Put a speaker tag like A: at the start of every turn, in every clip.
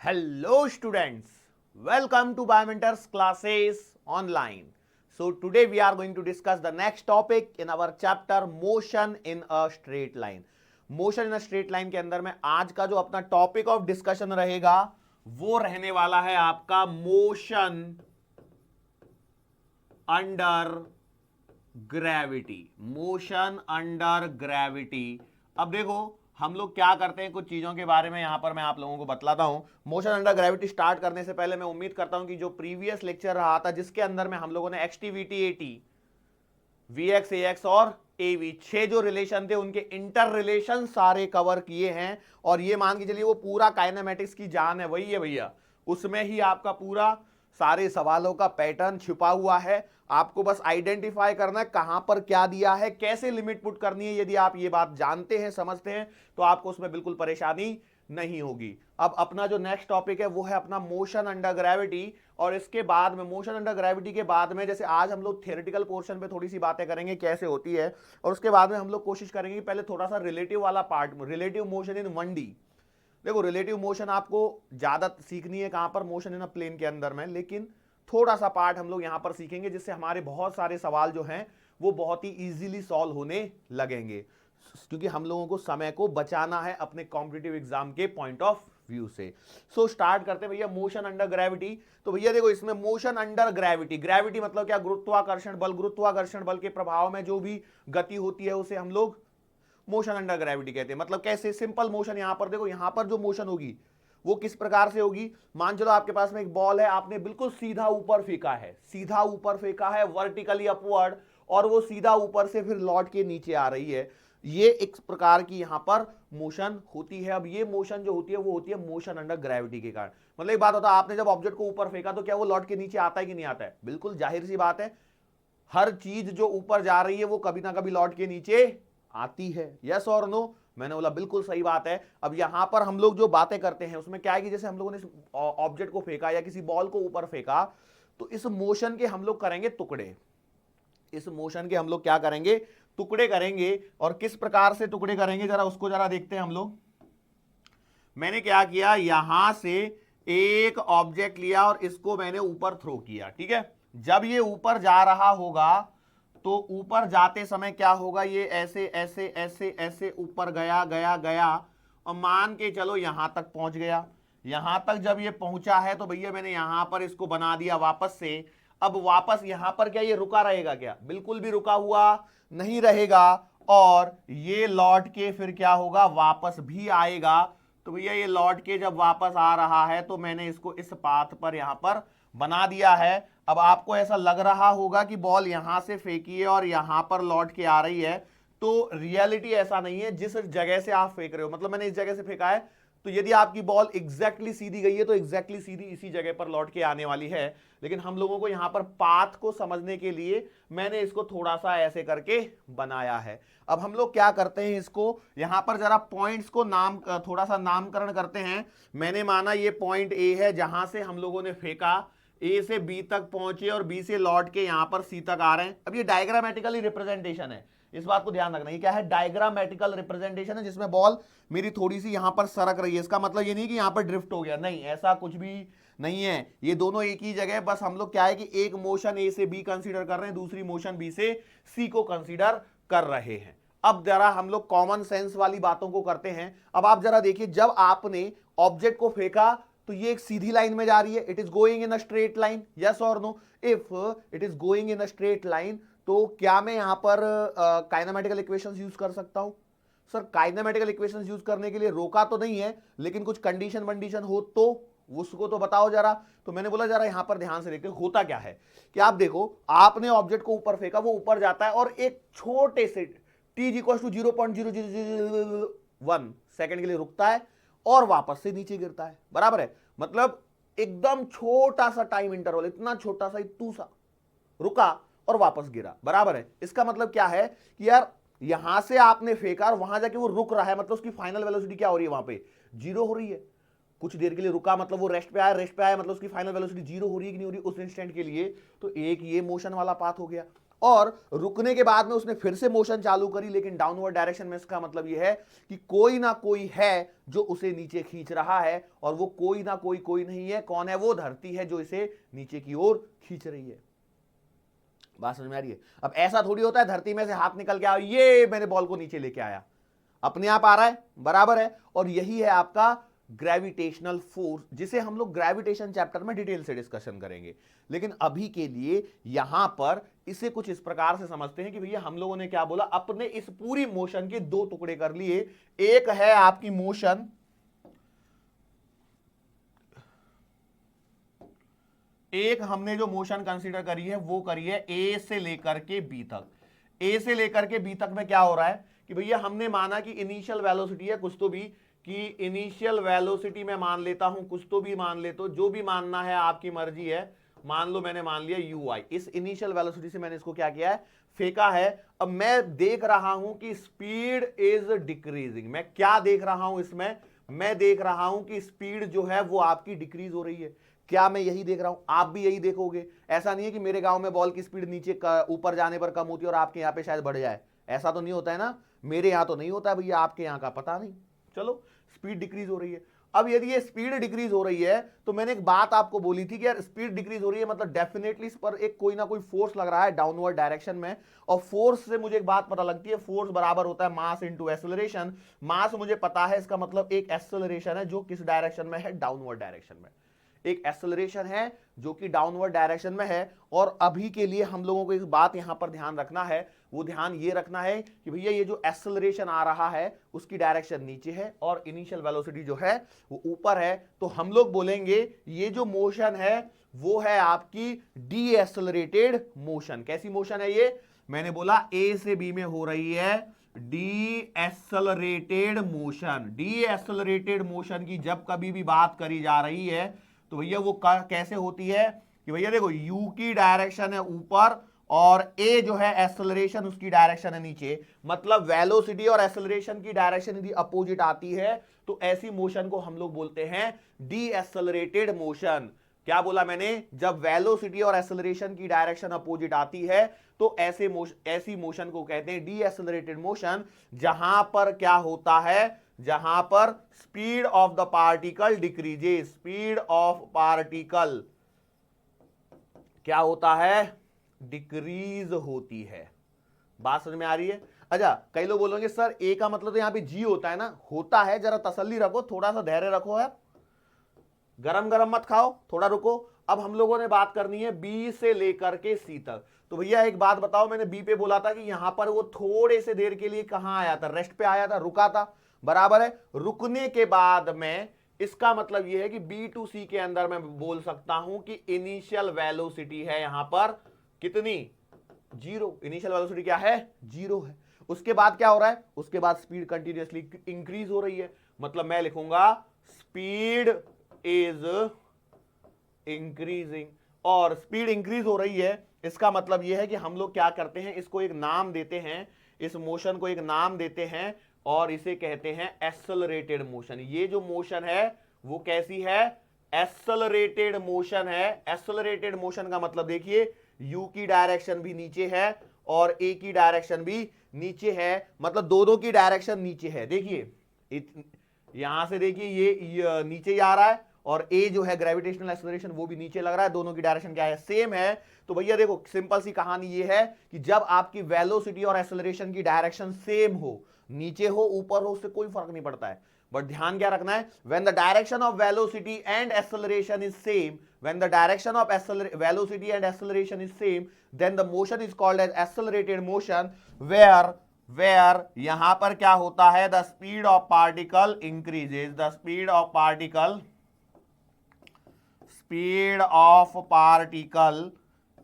A: Hello students, welcome to Biomentors classes online. So today we are going to discuss the next topic in our chapter motion in a straight line. Motion in straight line के अंदर में आज का जो अपना topic of discussion रहेगा वो रहने वाला है आपका motion under gravity. Motion under gravity. अब देखो हम लोग क्या करते हैं, कुछ चीजों के बारे में यहां पर मैं आप लोगों को बतलाता हूं। मोशन अंडर ग्रेविटी स्टार्ट करने से पहले मैं उम्मीद करता हूं कि जो प्रीवियस लेक्चर रहा था जिसके अंदर में हम लोगों ने x T V T A T V x A x और ए वी 6 जो रिलेशन थे उनके इंटर रिलेशन सारे कवर किए हैं। और ये मान के चलिए वो पूरा काइनेमेटिक्स की जान है, वही है भैया। उसमें ही आपका पूरा सारे सवालों का पैटर्न छिपा हुआ है। आपको बस आइडेंटिफाई करना है कहां पर क्या दिया है, कैसे लिमिट पुट करनी है। यदि आप ये बात जानते हैं, समझते हैं, तो आपको उसमें बिल्कुल परेशानी नहीं होगी। अब अपना जो नेक्स्ट टॉपिक है वो है अपना मोशन अंडर ग्रेविटी। और इसके बाद में मोशन अंडर ग्रेविटी के बाद में जैसे आज हम लोग थियोरेटिकल पोर्शन पे थोड़ी सी बातें करेंगे कैसे होती है, और उसके बाद में हम लोग कोशिश करेंगे पहले थोड़ा सा रिलेटिव वाला part, relative motion in 1D। देखो रिलेटिव मोशन आपको ज्यादा सीखनी है कहां पर, मोशन इन अ प्लेन के अंदर में, लेकिन थोड़ा सा पार्ट हम लोग यहां पर सीखेंगे जिससे हमारे बहुत सारे सवाल जो हैं वो बहुत ही इजीली सॉल्व होने लगेंगे, क्योंकि हम लोगों को समय को बचाना है अपने कॉम्पिटिटिव एग्जाम के पॉइंट ऑफ व्यू से। सो स्टार्ट करते हैं भैया मोशन अंडर ग्रेविटी। तो भैया देखो इसमें मोशन अंडर ग्रेविटी, ग्रेविटी मतलब क्या, गुरुत्वाकर्षण बल। गुरुत्वाकर्षण बल के प्रभाव में जो भी गति होती है उसे हम लोग मोशन अंडर ग्रेविटी कहते हैं। मतलब कैसे, सिंपल मोशन। यहां पर देखो, यहां पर जो मोशन होगी वो किस प्रकार से होगी। मान चलो आपके पास में एक बॉल है, आपने बिल्कुल सीधा ऊपर फेंका है, सीधा ऊपर फेंका है वर्टिकली अपवर्ड, और वो सीधा ऊपर से फिर लौट के नीचे आ रही है। ये एक प्रकार की यहां पर मोशन होती है। अब ये मोशन जो होती है वो होती है मोशन अंडर ग्रेविटी के कारण। मतलब एक बात होता है, आपने जब ऑब्जेक्ट को ऊपर फेंका तो क्या वो लौट के नीचे आता है कि नहीं आता है? बिल्कुल जाहिर सी बात है, हर चीज जो ऊपर जा रही है वो कभी ना कभी लौट के नीचे आती है। यस और नो? मैंने बोला बिल्कुल सही बात है। अब यहां पर हम लोग जो बातें करते हैं उसमें क्या है कि जैसे हम लोगों ने ऑब्जेक्ट को फेंका या किसी बॉल को ऊपर फेंका, तो इस मोशन के हम लोग करेंगे टुकड़े। इस मोशन के हम लोग क्या करेंगे? टुकड़े करेंगे। और किस प्रकार से टुकड़े करेंगे जरा उसको जरा देखते हैं हम लोग। मैंने क्या किया, यहां से एक ऑब्जेक्ट लिया और इसको मैंने ऊपर थ्रो किया, ठीक है। जब ये ऊपर जा रहा होगा तो ऊपर जाते समय क्या होगा, ये ऐसे ऐसे ऐसे ऐसे ऊपर गया गया गया, और मान के चलो यहां तक पहुंच गया। यहां तक जब ये पहुंचा है तो भैया मैंने यहां पर इसको बना दिया वापस से। अब वापस यहां पर क्या ये रुका रहेगा क्या? बिल्कुल भी रुका हुआ नहीं रहेगा। और ये लौट के फिर क्या होगा, वापस भी आएगा। तो भैया ये लौट के जब वापस आ रहा है तो मैंने इसको इस पाथ पर यहां पर बना दिया है। अब आपको ऐसा लग रहा होगा कि बॉल यहां से फेंकी है और यहां पर लौट के आ रही है, तो रियलिटी ऐसा नहीं है। जिस जगह से आप फेंक रहे हो, मतलब मैंने इस जगह से फेंका है, तो यदि आपकी बॉल एग्जैक्टली सीधी गई है तो एग्जैक्टली सीधी इसी जगह पर लौट के आने वाली है। लेकिन हम लोगों को यहां पर पाथ को समझने के लिए मैंने इसको थोड़ा सा ऐसे करके बनाया है। अब हम लोग क्या करते हैं, इसको यहां पर जरा पॉइंट्स को नाम, थोड़ा सा नामकरण करते हैं। मैंने माना ये पॉइंट ए है जहां से हम लोगों ने फेंका, ए से बी तक पहुंचे और बी से लौट के यहां पर सी तक आ रहे हैं। अब ये डायग्रामेटिकली रिप्रेजेंटेशन है, इस बात को ध्यान रखना। ये क्या है? डायग्रामेटिकल रिप्रेजेंटेशन है, जिसमें बॉल मेरी थोड़ी सी यहां पर सरक रही है। इसका मतलब ये नहीं कि यहां पर ड्रिफ्ट हो गया, नहीं, ऐसा कुछ भी नहीं है। ये दोनों एक ही जगह, बस हम लोग क्या है कि एक मोशन ए से बी कंसीडर कर रहे हैं, दूसरी मोशन बी से सी को कंसीडर कर रहे हैं। अब जरा हम लोग कॉमन सेंस वाली बातों को करते हैं। अब आप जरा देखिए, जब आपने ऑब्जेक्ट को फेंका तो ये एक सीधी लाइन में जा रही है, it is going in a straight line. Yes और no? If it is going in a straight line, तो क्या मैं यहां पर काइनेमेटिकल इक्वेशंस यूज कर सकता हूं? सर काइनेमेटिकल इक्वेशंस यूज करने के लिए रोका तो नहीं है, लेकिन कुछ कंडीशन वंडीशन हो तो उसको तो बताओ जरा। तो मैंने बोला जरा यहां पर ध्यान से देखते हो होता क्या है कि आप देखो, आपने ऑब्जेक्ट को ऊपर फेंका, वो ऊपर जाता है और एक छोटे से t इक्वल टू 0.0001 सेकेंड के लिए रुकता है और वापस से नीचे गिरता है, बराबर है। मतलब एकदम छोटा सा टाइम इंटरवल, इतना छोटा सा, इतू सा रुका और वापस गिरा, बराबर है। इसका मतलब क्या है कि यार यहां से आपने फेंका और वहां जाके वो रुक रहा है, मतलब उसकी फाइनल वेलोसिटी क्या हो रही है, वहां पे जीरो हो रही है। कुछ देर के लिए रुका मतलब वो रेस्ट पे आया, रेस्ट पे आया मतलब उसकी फाइनल वेलोसिटी जीरो हो रही है कि नहीं हो रही उस इंस्टेंट के लिए। तो एक ये मोशन वाला पाथ हो गया। और रुकने के बाद में उसने फिर से मोशन चालू करी, लेकिन डाउनवर्ड डायरेक्शन में। इसका मतलब यह है कि कोई ना कोई है जो उसे नीचे खींच रहा है, और वो कोई ना कोई नहीं है। कौन है? वो धरती है जो इसे नीचे की ओर खींच रही है। बात समझ में आ रही है? अब ऐसा थोड़ी होता है धरती में से हाथ निकल के आओ, ये मैंने बॉल को नीचे लेके आया, अपने आप आ रहा है, बराबर है। और यही है आपका ग्रेविटेशनल फोर्स, जिसे हम लोग ग्रेविटेशन चैप्टर में डिटेल से डिस्कशन करेंगे। लेकिन अभी के लिए यहां पर इसे कुछ इस प्रकार से समझते हैं कि भैया हम लोगों ने क्या बोला, अपने इस पूरी मोशन के दो टुकड़े कर लिए। एक है आपकी मोशन, एक हमने जो मोशन कंसीडर करी है वो करी है ए से लेकर के बी तक। ए से लेकर के बी तक में क्या हो रहा है कि भैया हमने माना कि इनिशियल वेलोसिटी है कुछ तो भी, कि इनिशियल वेलोसिटी में मान लेता हूं, कुछ तो भी मान लेता हूं, जो भी मानना है आपकी मर्जी है। मान लो मैंने मान लिया ui, इस इनिशियल वेलोसिटी से मैंने इसको क्या किया है, फेंका है। अब मैं देख रहा हूं कि स्पीड इज डिक्रीजिंग। मैं क्या देख रहा हूं इसमें? मैं देख रहा हूं कि स्पीड जो है वो आपकी डिक्रीज हो रही है। क्या मैं यही देख रहा हूं? आप भी यही देखोगे। ऐसा नहीं है कि मेरे गांव में बॉल की स्पीड नीचे ऊपर जाने पर कम होती है और आपके यहां पे शायद बढ़ जाए, ऐसा तो नहीं होता है ना। मेरे यहां तो नहीं होता है भैया, आपके यहां का पता नहीं। चलो, स्पीड डिक्रीज हो रही है। अब यदि ये स्पीड डिक्रीज हो रही है तो मैंने एक बात आपको बोली थी कि यार स्पीड डिक्रीज हो रही है मतलब डेफिनेटली इस पर एक कोई ना कोई फोर्स लग रहा है डाउनवर्ड डायरेक्शन में। और फोर्स से मुझे एक बात पता लगती है, फोर्स बराबर होता है मास इनटू एक्सेलरेशन। मास मुझे पता है, इसका मतलब एक एक्सेलरेशन है जो किस डायरेक्शन में है, डाउनवर्ड डायरेक्शन में। एक एक्सेलरेशन है जो कि डाउनवर्ड डायरेक्शन में है। और अभी के लिए हम लोगों को एक बात यहां पर ध्यान रखना है, वो ध्यान ये रखना है कि भैया ये जो एक्सेलरेशन आ रहा है उसकी डायरेक्शन नीचे है और इनिशियल वेलोसिटी जो है वो ऊपर है। तो हम लोग बोलेंगे ये जो मोशन है वो है आपकी डी एक्सेलरेटेड मोशन। कैसी मोशन है ये? मैंने बोला ए से बी में हो रही है D accelerated motion. D accelerated motion की जब कभी भी बात करी जा रही है तो भैया वो कैसे होती है कि भैया देखो u की डायरेक्शन है ऊपर और a जो है एक्सेलरेशन उसकी डायरेक्शन है नीचे। मतलब वेलोसिटी और एक्सेलरेशन की डायरेक्शन यदि अपोजिट आती है तो ऐसी मोशन को हम लोग बोलते हैं डी एक्सेलरेटेड मोशन। क्या बोला मैंने? जब वेलोसिटी और एक्सेलरेशन की डायरेक्शन अपोजिट आती है तो ऐसी मोशन को कहते हैं डी एक्सेलरेटेड मोशन। जहां पर क्या होता है, जहां पर speed of the particle decreases. Speed of particle क्या होता है? डिक्रीज होती है। बात समझ में आ रही है? अच्छा, कई लोग बोलेंगे सर ए का मतलब तो यहां पे जी होता है ना। होता है, जरा तसल्ली रखो, थोड़ा सा धैर्य रखो यार, गरम गरम मत खाओ, थोड़ा रुको। अब हम लोगों ने बात करनी है बी से लेकर के सी तक। तो भैया एक बात बताओ, मैंने बी पे बोला था कि यहां पर वो थोड़े से देर के लिए कहां आया था, रेस्ट पे आया था, रुका था, बराबर है। रुकने के बाद में इसका मतलब यह है कि बी टू सी के अंदर मैं बोल सकता हूं कि इनिशियल वेलोसिटी है यहां पर कितनी? 0। इनिशियल वेलोसिटी क्या है? 0 है। उसके बाद क्या हो रहा है? उसके बाद स्पीड कंटिन्यूअसली इंक्रीज हो रही है। मतलब मैं लिखूंगा स्पीड इज इंक्रीजिंग। और स्पीड इंक्रीज हो रही है, इसका मतलब यह है कि हम लोग क्या करते हैं, इसको एक नाम देते हैं, इस मोशन को एक नाम देते हैं और इसे कहते हैं एक्सेलरेटेड मोशन। ये जो मोशन है वो कैसी है? एक्सेलरेटेड मोशन है। एक्सेलरेटेड मोशन का मतलब देखिए u की डायरेक्शन भी नीचे है और a की डायरेक्शन भी नीचे है, मतलब दोनों की डायरेक्शन नीचे है। देखिए यहां से देखिए ये नीचे ही आ रहा है और a जो है ग्रेविटेशनल एक्सेलरेशन वो भी नीचे लग रहा है, दोनों की डायरेक्शन क्या है? सेम है। तो भैया देखो सिंपल सी कहानी ये है कि जब आपकी वेलोसिटी और एक्सेलरेशन की डायरेक्शन सेम हो, नीचे हो ऊपर हो, उससे कोई फर्क नहीं पड़ता है। बट ध्यान क्या रखना है, when the direction of velocity and acceleration is same, when the direction of velocity and acceleration is same, then the motion is called as accelerated motion, where यहां पर क्या होता है? the speed of particle increases, the speed of particle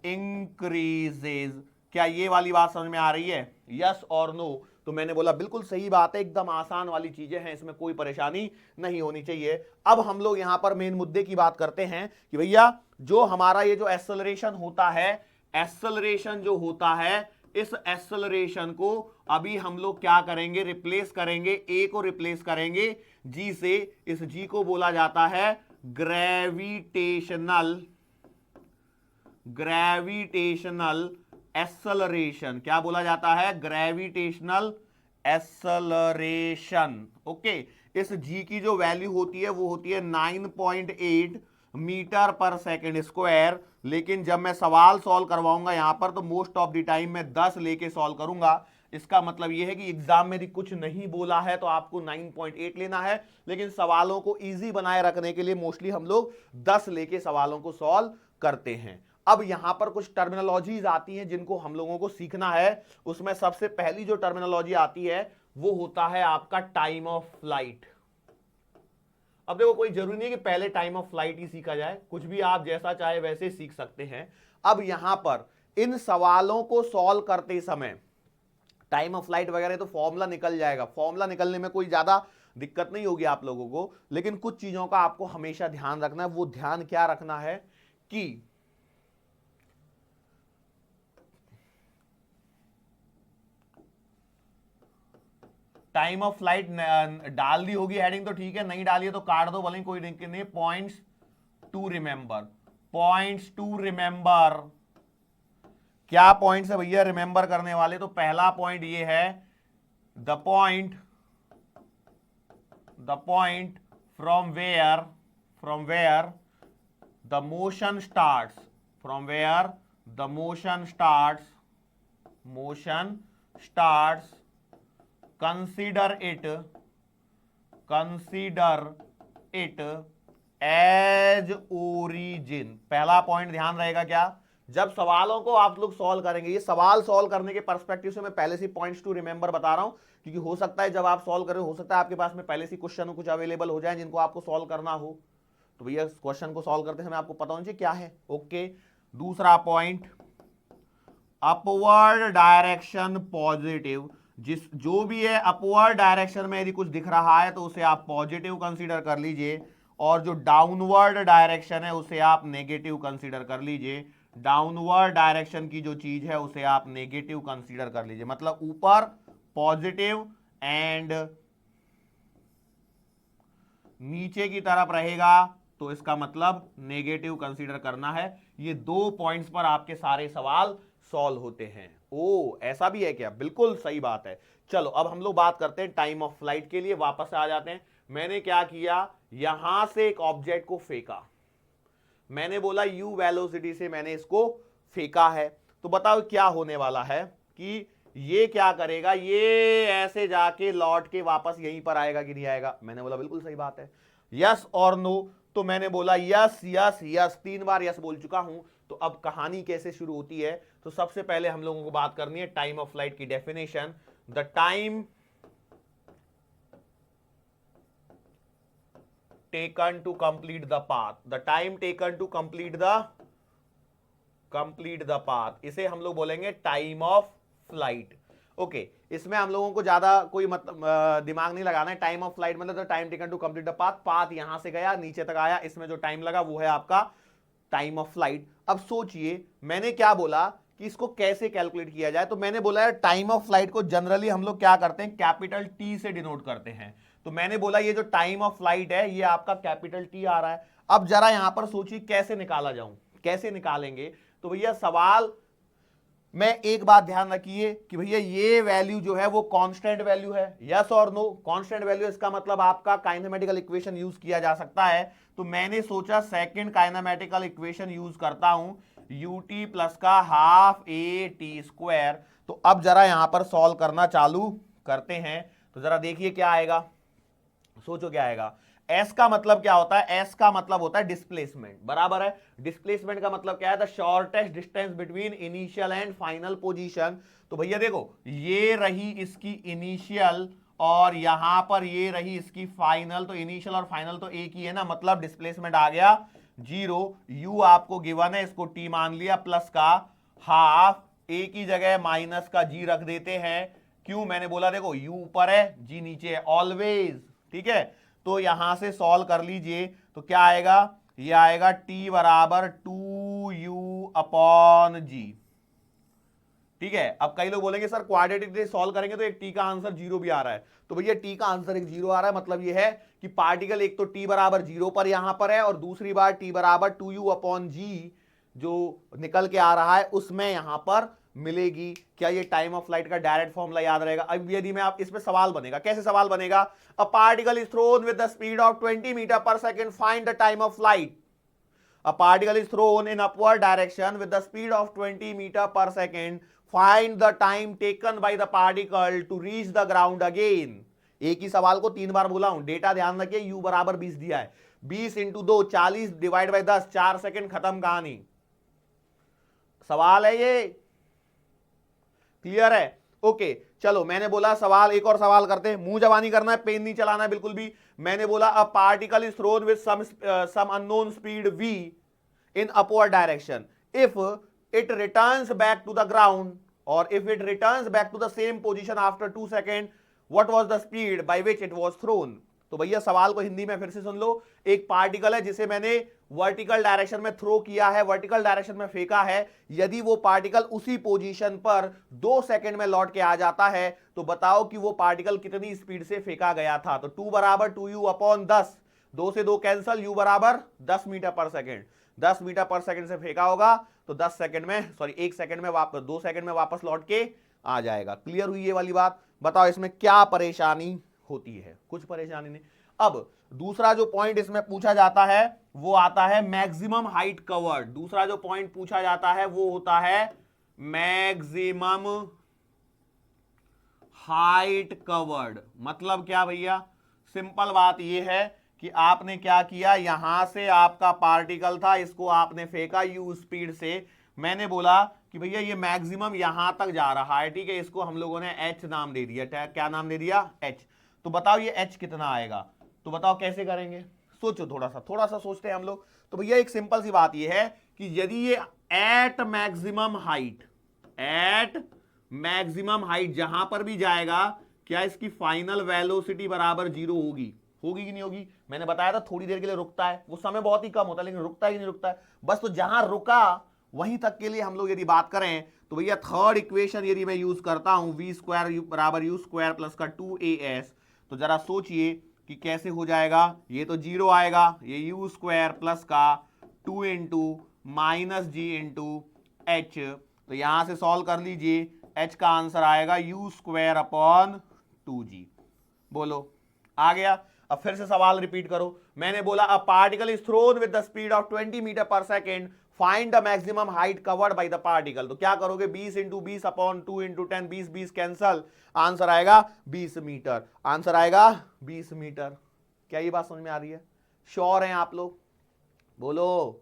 A: increases। क्या ये वाली बात समझ में आ रही है? यस और नो? तो मैंने बोला बिल्कुल सही बात है, एकदम आसान वाली चीजें हैं, इसमें कोई परेशानी नहीं होनी चाहिए। अब हम लोग यहां पर मेन मुद्दे की बात करते हैं कि भैया जो हमारा ये जो एक्सेलरेशन होता है, एक्सेलरेशन जो होता है, इस एक्सेलरेशन को अभी हम लोग क्या करेंगे? रिप्लेस करेंगे, ए को रिप्लेस करेंगे जी से। इस जी को बोला जाता है ग्रेविटेशनल एक्सेलरेशन, क्या बोला जाता है? Gravitational acceleration. ओके, इस जी की जो वैल्यू होती है वो होती है 9.8 मीटर पर सेकेंड स्क्वायर। लेकिन जब मैं सवाल सॉल्व करवाऊंगा यहां पर तो मोस्ट ऑफ द टाइम मैं 10 लेके सॉल्व करूंगा। इसका मतलब यह है कि एग्जाम में यदि कुछ नहीं बोला है तो आपको 9.8 लेना है, लेकिन सवालों को इजी बनाए रखने के लिए मोस्टली हम लोग 10 लेके सवालों को सॉल्व करते हैं। अब यहां पर कुछ टर्मिनोलॉजीज आती हैं जिनको हम लोगों को सीखना है। उसमें सबसे पहली जो टर्मिनोलॉजी आती है वो होता है आपका टाइम ऑफ फ्लाइट। अब देखो, कोई जरूरी नहीं है कि पहले टाइम ऑफ फ्लाइट ही सीखा जाए, कुछ भी आप जैसा चाहे वैसे सीख सकते हैं। अब यहां पर इन सवालों को सॉल्व करते समय टाइम ऑफ फ्लाइट वगैरह तो फॉर्मूला निकल जाएगा, फॉर्मूला निकलने में कोई ज्यादा दिक्कत नहीं होगी आप लोगों को। लेकिन कुछ चीजों का आपको हमेशा ध्यान रखना है। वो ध्यान क्या रखना है कि टाइम ऑफ फ्लाइट डाल दी होगी हेडिंग तो ठीक है, नहीं डाली है तो काट दो, भले कोई दिक्कत नहीं। Points to remember, points to remember, क्या पॉइंट्स है भैया रिमेंबर करने वाले? तो पहला पॉइंट ये है, the point from where the motion starts, from where the motion starts, consider it as origin. पहला पॉइंट ध्यान रहेगा क्या? जब सवालों को आप लोग सॉल्व करेंगे, ये सवाल सॉल्व करने के पर्सपेक्टिव से मैं पहले से पॉइंट्स टू रिमेंबर बता रहा हूं, क्योंकि हो सकता है जब आप सॉल्व करें हो सकता है आपके पास में पहले से क्वेश्चन कुछ अवेलेबल हो जाए जिनको आपको सॉल्व करना हो, तो भैया क्वेश्चन को सॉल्व करते समय आपको पता होना चाहिए क्या है। ओके, दूसरा पॉइंट, अपवर्ड डायरेक्शन पॉजिटिव। जो भी है अपवर्ड डायरेक्शन में यदि कुछ दिख रहा है तो उसे आप पॉजिटिव कंसीडर कर लीजिए, और जो डाउनवर्ड डायरेक्शन है उसे आप नेगेटिव कंसीडर कर लीजिए। डाउनवर्ड डायरेक्शन की जो चीज है उसे आप नेगेटिव कंसीडर कर लीजिए, मतलब ऊपर पॉजिटिव एंड नीचे की तरफ रहेगा तो इसका मतलब नेगेटिव कंसीडर करना है। ये 2 पॉइंट्स पर आपके सारे सवाल सॉल्व होते हैं। ओ, ऐसा भी है क्या? बिल्कुल सही बात है। चलो अब हम लोग बात करते हैं टाइम ऑफ फ्लाइट के लिए, वापस आ जाते हैं। मैंने क्या किया, यहां से एक ऑब्जेक्ट को फेंका, मैंने बोला u वेलोसिटी से मैंने इसको फेंका है, तो बताओ क्या होने वाला है कि ये क्या करेगा, ये ऐसे जाके लौट के वापस यहीं पर आएगा कि नहीं आएगा? मैंने बोला बिल्कुल सही बात है, यस और नो। तो मैंने बोला यस यस यस, 3 बार यस बोल चुका हूं। तो अब कहानी कैसे शुरू होती है? तो सबसे पहले हम लोगों को बात करनी है टाइम ऑफ फ्लाइट की definition. The time taken to complete the path, the time taken to complete the path, इसे हम लोग बोलेंगे टाइम ऑफ फ्लाइट। ओके, इसमें हम लोगों को ज्यादा कोई मतलब दिमाग नहीं लगाना है। टाइम ऑफ फ्लाइट मतलब time taken to complete the path, path यहां से गया नीचे तक आया, इसमें जो टाइम लगा वो है आपका टाइम ऑफ फ्लाइट। अब सोचिए मैंने क्या बोला कि इसको कैसे कैलकुलेट किया जाए, तो मैंने बोला है टाइम ऑफ फ्लाइट को जनरली हम लोग क्या करते हैं, कैपिटल टी से डिनोट करते हैं। तो मैंने बोला ये जो टाइम ऑफ फ्लाइट है ये आपका कैपिटल टी आ रहा है। अब जरा यहां पर सोचिए कैसे निकाला जाऊं, कैसे निकालेंगे? तो भैया सवाल में एक बात ध्यान रखिए कि भैया ये वैल्यू जो है वो कांस्टेंट वैल्यू है, यस और नो? कांस्टेंट वैल्यू, इसका मतलब आपका काइनेमेटिकल इक्वेशन यूज किया जा सकता है। तो मैंने सोचा सेकंड काइनेमेटिकल इक्वेशन यूज करता हूं, ut प्लस का हाफ ए टी स्क्वायर। तो अब जरा यहां पर सॉल्व करना चालू करते हैं, तो जरा देखिए क्या आएगा, सोचो क्या आएगा। S का मतलब क्या होता है? S का मतलब होता है डिस्प्लेसमेंट, बराबर है। डिस्प्लेसमेंट का मतलब क्या है? The shortest distance between initial and final position. तो भैया देखो, ये रही इसकी इनिशियल और यहां पर ये रही इसकी फाइनल, तो इनिशियल और फाइनल तो एक ही है ना, मतलब डिस्प्लेसमेंट आ गया 0। u आपको गिवन है, इसको t मान लिया, प्लस का हाफ, a की जगह माइनस का g रख देते हैं। क्यों? मैंने बोला देखो u ऊपर है g नीचे है, ऑलवेज, ठीक है। तो यहां से सॉल्व कर लीजिए, तो क्या आएगा, ये आएगा t बराबर 2u अपॉन g, ठीक है। अब कई लोग बोलेंगे सर क्वाड्रेटिक सॉल्व करेंगे तो एक t का आंसर 0 भी आ रहा है, तो भैया t का आंसर एक 0 आ रहा है, मतलब ये है कि पार्टिकल एक तो t बराबर 0 पर यहां पर है, और दूसरी बार t बराबर 2u अपॉन g जो निकल के आ रहा है उसमें यहां पर मिलेगी? क्या ये टाइम ऑफ फ्लाइट का डायरेक्ट फॉर्मूला याद रहेगा? अब यदि मैं आप इस पे सवाल बनेगा, कैसे सवाल बनेगा? A particle is thrown with the speed of 20 metre पर second, find the time of flight. A particle is thrown in upward direction with the speed of 20 meter per second. Find the time taken by the particle to reach the ground again. एक ही सवाल को 3 बार बोला हूं. Data ध्यान रखिए, u बराबर 20 दिया है. 20 इंटू 2 40 डिवाइड बाई 10, 4 सेकेंड, खत्म कहानी. सवाल है ये, क्लियर है? ओके चलो, मैंने बोला सवाल, एक और सवाल करते हैं. मुंह जबानी करना है, पेन नहीं चलाना है बिल्कुल भी. मैंने बोला a particle is thrown with some unknown speed v in upward direction. If it returns back to the ground, or if it returns back to the same position after 2 seconds, what was the speed by which it was thrown? तो भैया सवाल को हिंदी में फिर से सुन लो. एक particle है जिसे मैंने वर्टिकल डायरेक्शन में थ्रो किया है, वर्टिकल डायरेक्शन में फेंका है. यदि वो पार्टिकल उसी पोजीशन पर 2 सेकंड में लौट के आ जाता है, तो बताओ कि वो पार्टिकल कितनी स्पीड से फेंका गया था. तो 2 बराबर 2u अपॉन 10, 2 से 2 कैंसल, u बराबर 10 मीटर पर सेकेंड. 10 मीटर पर सेकंड से फेंका होगा तो 10 सेकंड में, सॉरी 1 सेकंड में वापस, 2 सेकंड में वापस लौट के आ जाएगा. क्लियर हुई ये वाली बात? बताओ इसमें क्या परेशानी होती है? कुछ परेशानी नहीं. अब दूसरा जो पॉइंट इसमें पूछा जाता है वो आता है मैक्सिमम हाइट कवर्ड. दूसरा जो पॉइंट पूछा जाता है वो होता है मैक्सिमम हाइट कवर्ड. मतलब क्या भैया? सिंपल बात ये है कि आपने क्या किया, यहां से आपका पार्टिकल था, इसको आपने फेंका u स्पीड से. मैंने बोला कि भैया ये मैक्सिमम यहां तक जा रहा है, ठीक है, इसको हम लोगों ने h नाम दे दिया. क्या नाम दे दिया? h. तो बताओ ये h कितना आएगा? तो बताओ कैसे करेंगे? सोचो, थोड़ा सा सोचते हैं हम लोग. तो भैया एक सिंपल सी बात ये है कि यदि ये एट मैक्सिमम हाइट जहां पर भी जाएगा, क्या इसकी फाइनल वेलोसिटी बराबर 0 होगी? होगी कि नहीं होगी? मैंने बताया था थोड़ी देर के लिए रुकता है, वो समय बहुत ही कम होता है, लेकिन रुकता है कि नहीं रुकता है? बस. तो जहां रुका वहीं तक के लिए हम लोग यदि बात करें तो भैया थर्ड इक्वेशन यदि मैं यूज करता हूं, v स्क्वायर बराबर u स्क्वायर प्लस का 2as, तो जरा सोचिए कि कैसे हो जाएगा. ये तो 0 आएगा, ये u स्क्वायर प्लस का 2 इंटू माइनस जी इंटू एच. तो यहां से सॉल्व कर लीजिए, h का आंसर आएगा u स्क्वायर अपॉन 2g. बोलो आ गया? अब फिर से सवाल रिपीट करो. मैंने बोला a particle is thrown with the speed of 20 metre पर second, find the maximum height covered by the particle. तो क्या करोगे? 20 into 20 upon 2 into 10, 20 20 cancel, answer आएगा 20 मीटर. आंसर आएगा 20 मीटर. क्या ये बात समझ में आ रही है? श्योर हैं आप लोग? बोलो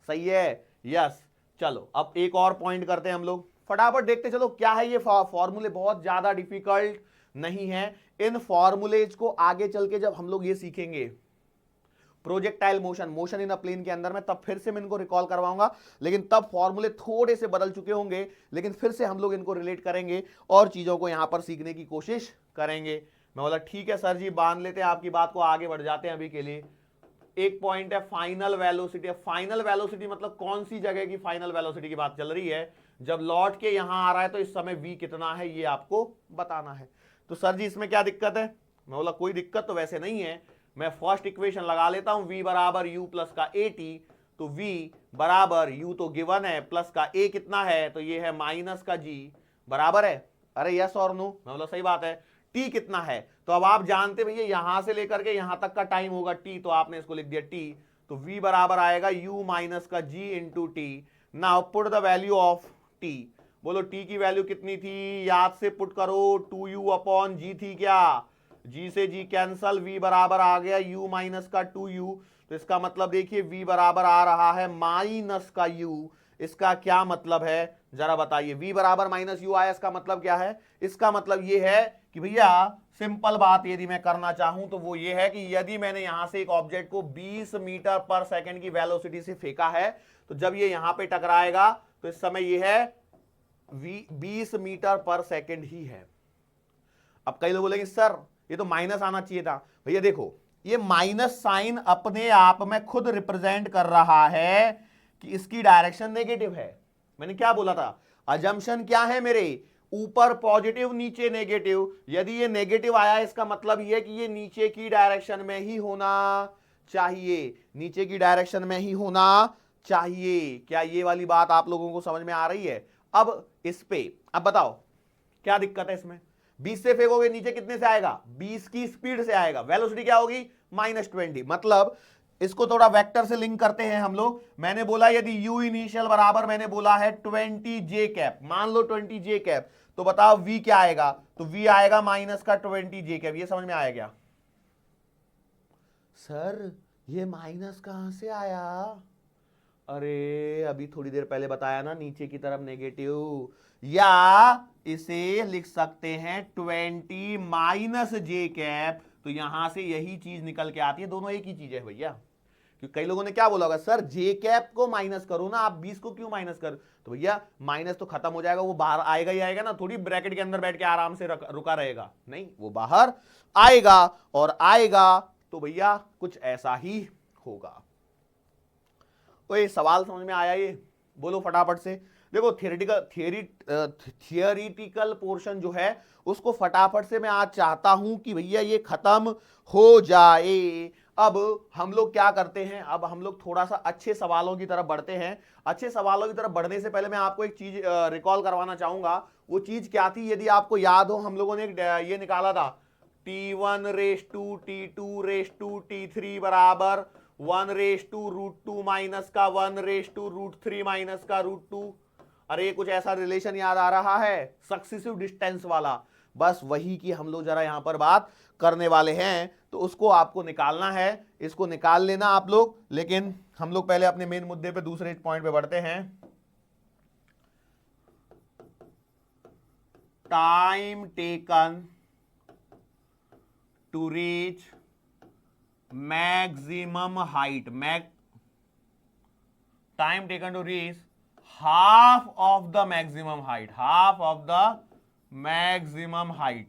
A: सही है? यस. चलो अब एक और पॉइंट करते हैं हम लोग, फटाफट देखते चलो क्या है ये फॉर्मूले. बहुत ज्यादा डिफिकल्ट नहीं है. इन फॉर्मूलेज को आगे चल के जब हम लोग ये सीखेंगे projectile motion in a plane के अंदर में, तब फिर से मैं इनको रिकॉल करवाऊंगा. लेकिन तब फॉर्मूले थोड़े से बदल चुके होंगे, लेकिन फिर से हम लोग इनको रिलेट करेंगे और चीजों को यहां पर सीखने की कोशिश करेंगे. मैं बोला ठीक है सर जी, बांध लेते हैं आपकी बात को, आगे बढ़ जाते हैं अभी के लिए. एक पॉइंट है फाइनल वेलोसिटी. फाइनल वेलोसिटी मतलब कौन सी जगह की फाइनल वेलोसिटी की बात चल रही है? जब लौट के यहां आ रहा है तो इस समय v कितना है ये आपको बताना है. तो सर जी इसमें क्या दिक्कत है? मैं बोला कोई दिक्कत तो वैसे नहीं है. मैं फर्स्ट इक्वेशन लगा लेता हूं, v बराबर u प्लस का at. तो v बराबर u तो गिवन है, प्लस का a कितना है? तो ये है माइनस का g, बराबर है. अरे यस और नो? मैं बोला सही बात है. t कितना है? तो अब आप जानते भैया यहां से लेकर के यहां तक का टाइम होगा t, तो आपने इसको लिख दिया t. तो v बराबर आएगा u माइनस का g into T. Now put the value of t. बोलो t की वैल्यू कितनी थी? याद से पुट करो, 2u अपॉन g थी क्या? g से g कैंसल, v बराबर आ गया u माइनस का 2u. तो इसका मतलब देखिए v बराबर आ रहा है माइनस का u. इसका क्या मतलब है जरा बताइए? v बराबर माइनस u आया, इसका मतलब क्या है? इसका मतलब ये है कि भैया सिंपल बात यदि मैं करना चाहूं तो वो ये है कि यदि मैंने यहां से एक ऑब्जेक्ट को 20 मीटर पर सेकंड की वेलोसिटी से फेंका है, तो जब ये यहां पे टकराएगा तो इस समय ये है 20 मीटर पर सेकंड ही है. अब कई लोग बोलेंगे सर ये तो माइनस आना चाहिए था. भैया देखो, ये माइनस साइन अपने आप में खुद रिप्रेजेंट कर रहा है कि इसकी डायरेक्शन नेगेटिव है. मैंने क्या बोला था? अजम्पशन क्या है मेरे? ऊपर पॉजिटिव नीचे नेगेटिव. यदि ये नेगेटिव आया इसका मतलब ये कि ये नीचे की डायरेक्शन में ही होना चाहिए, नीचे की डायरेक्शन में ही होना चाहिए. क्या ये वाली बात आप लोगों को समझ में आ रही है? अब इस पे अब बताओ क्या दिक्कत है इसमें, 20 से फेंकोगे नीचे कितने से आएगा, 20 की स्पीड से आएगा, वेलोसिटी क्या होगी -20। मतलब इसको थोड़ा वेक्टर से लिंक करते हैं हम लोग। मैंने बोला यदि u इनिशियल बराबर मैंने बोला है 20 जे कैप, मान लो 20 जे कैप, तो बताओ v क्या आएगा, तो v आएगा माइनस का 20 जे कैप। ये समझ में आया क्या सर, ये माइनस कहां से आया, अरे अभी थोड़ी देर पहले बताया ना नीचे की तरफ नेगेटिव, या इसे लिख सकते हैं 20 माइनस जे कैप, तो यहां से यही चीज निकल के आती है, दोनों एक ही चीज है भैया। क्योंकि कई लोगों ने क्या बोला होगा, सर जे कैप को माइनस करो ना, आप 20 को क्यों माइनस कर, तो भैया माइनस तो खत्म हो जाएगा, वो बाहर आएगा ही आएगा ना, थोड़ी ब्रैकेट के अंदर बैठ के आराम से रुका रहेगा, नहीं वो बाहर आएगा, और आएगा तो भैया कुछ ऐसा ही होगा। तो ये सवाल समझ में आया, ये बोलो फटाफट से। देखो थियरिटिकल पोर्शन जो है उसको फटाफट से मैं आज चाहता हूं कि भैया ये खत्म हो जाए। अब हम लोग क्या करते हैं, अब हम लोग थोड़ा सा अच्छे सवालों की तरफ बढ़ते हैं। अच्छे सवालों की तरफ बढ़ने से पहले मैं आपको एक चीज रिकॉल करवाना चाहूंगा। वो चीज क्या थी, यदि आपको याद हो, हम लोगों ने ये निकाला था T1/T2/T3 बराबर 1/√2 माइनस का 1/√3 माइनस का √2। अरे कुछ ऐसा रिलेशन याद आ रहा है, सक्सेसिव डिस्टेंस वाला, बस वही की हम लोग जरा यहां पर बात करने वाले हैं। तो उसको आपको निकालना है, इसको निकाल लेना आप लोग। लेकिन हम लोग पहले अपने मेन मुद्दे पे, दूसरे पॉइंट पे बढ़ते हैं। Time taken to reach maximum height, time taken to reach half of the maximum height, half of the maximum height,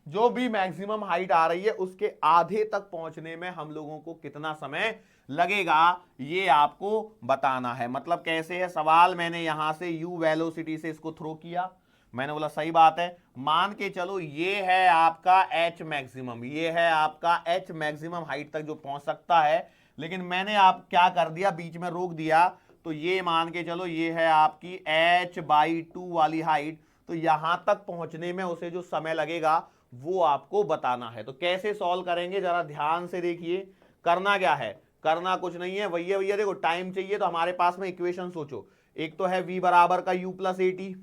A: जो भी मैक्सिमम हाइट आ रही है उसके आधे तक पहुंचने में हम लोगों को कितना समय लगेगा, ये आपको बताना है। मतलब कैसे है सवाल, मैंने यहां से u वेलोसिटी से इसको थ्रो किया, मैंने बोला सही बात है, मान के चलो ये है आपका h मैक्सिमम, ये है आपका h मैक्सिमम हाइट तक जो पहुंच सकता है। लेकिन मैंने आप क्या कर दिया, बीच में रोक दिया, तो ये मान के चलो ये है आपकी h/2 वाली हाइट, तो यहां तक पहुंचने में उसे जो समय लगेगा वो आपको बताना है। तो कैसे सॉल्व करेंगे जरा ध्यान से देखिए। करना क्या है, करना कुछ नहीं है भैया, भैया देखो टाइम चाहिए तो हमारे पास में इक्वेशन सोचो, एक तो है v बराबर का u प्लस एटी,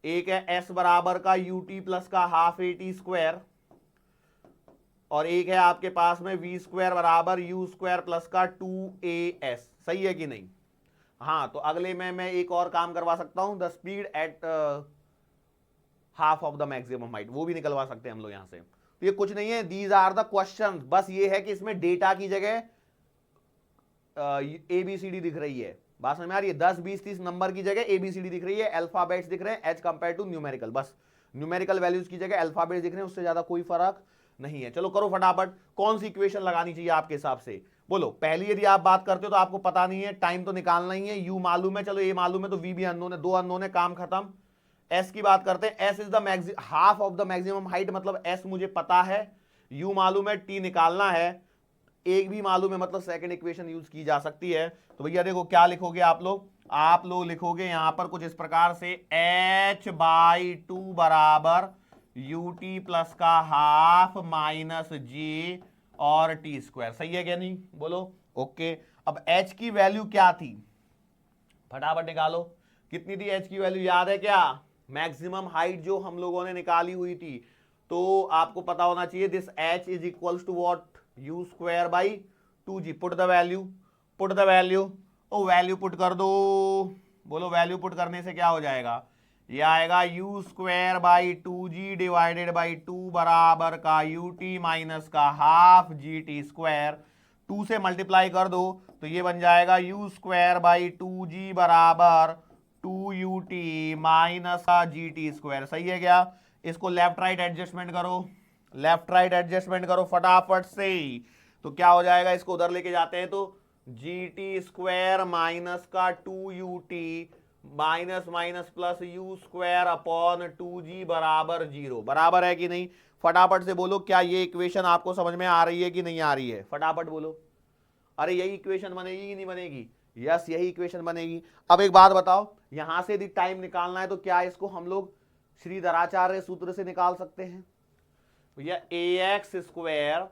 A: एक है s बराबर का ut प्लस का हाफ एटी स्क्वायर, और एक है आपके पास में v स्क्वायर बराबर u स्क्वायर प्लस का 2as। सही है कि नहीं। हाँ, तो अगले में मैं एक और काम करवा सकता हूं, the speed at half of the maximum height, वो भी निकलवा सकते हैं हम लोग यहां से। तो ये कुछ नहीं है, दीज आर द क्वेश्चन, बस ये है कि इसमें डेटा की जगह ABCD दिख रही है, बात समझ में आ रही है, 10 20 30 नंबर की जगह ABCD दिख रही है, अल्फाबेट्स दिख रहे हैं एज कंपेयर टू न्यूमेरिकल, बस न्यूमेरिकल वैल्यूज की जगह अल्फाबेट्स दिख रहे हैं, उससे ज्यादा कोई फर्क नहीं है। चलो करो फटाफट, कौन सी इक्वेशन लगानी चाहिए आपके हिसाब से, बोलो। पहली यदि आप बात करते हो तो आपको पता नहीं है, टाइम तो निकालना ही है, यू मालूम है, चलो ये मालूम है, तो वी भी अननोन है, दो अननोन है, काम खत्म। एस की बात करते हैं, S is the half of the maximum height, मतलब एस मुझे पता है, यू मालूम है, टी निकालना है, एक भी मालूम है, मतलब सेकंड इक्वेशन यूज की जा सकती है। तो भैया देखो क्या लिखोगे आप लोग लिखोगे यहां पर कुछ इस प्रकार से h/2 बराबर ut प्लस का हाफ माइनस जी और टी स्क्वायर। सही है क्या नहीं, बोलो ओके। अब h की वैल्यू क्या थी, फटाफट निकालो, कितनी थी h की वैल्यू, याद है क्या, मैक्सिमम हाइट जो हम लोगों ने निकाली हुई थी, तो आपको पता होना चाहिए, this h is equals to what, u square by 2g। Put the value, put the value, oh value put कर दो, बोलो वैल्यू पुट करने से क्या हो जाएगा, ये आएगा u square by 2g divided by 2 बराबर का ut माइनस का हाफ gt स्क्वायर, 2 से मल्टीप्लाई कर दो तो ये बन जाएगा u स्क्वायर बाई 2g बराबर 2ut माइनस का gt स्क्वायर। सही है क्या, इसको लेफ्ट राइट एडजस्टमेंट करो, लेफ्ट राइट एडजस्टमेंट करो फटाफट से, तो क्या हो जाएगा, इसको उधर लेके जाते हैं तो gt स्क्वायर माइनस का 2ut minus minus plus u square upon 2g बराबर 0, बराबर है कि नहीं। फटाफट से बोलो क्या ये इक्वेशन आपको समझ में आ रही है कि नहीं आ रही है, फटाफट बोलो। अरे यही इक्वेशन बनेगी कि नहीं बनेगी, यस, यही इक्वेशन बनेगी। अब एक बात बताओ, यहां से यदि टाइम निकालना है तो क्या इसको हम लोग श्रीधराचार्य सूत्र से निकाल सकते हैं? भैया ax स्क्वायर,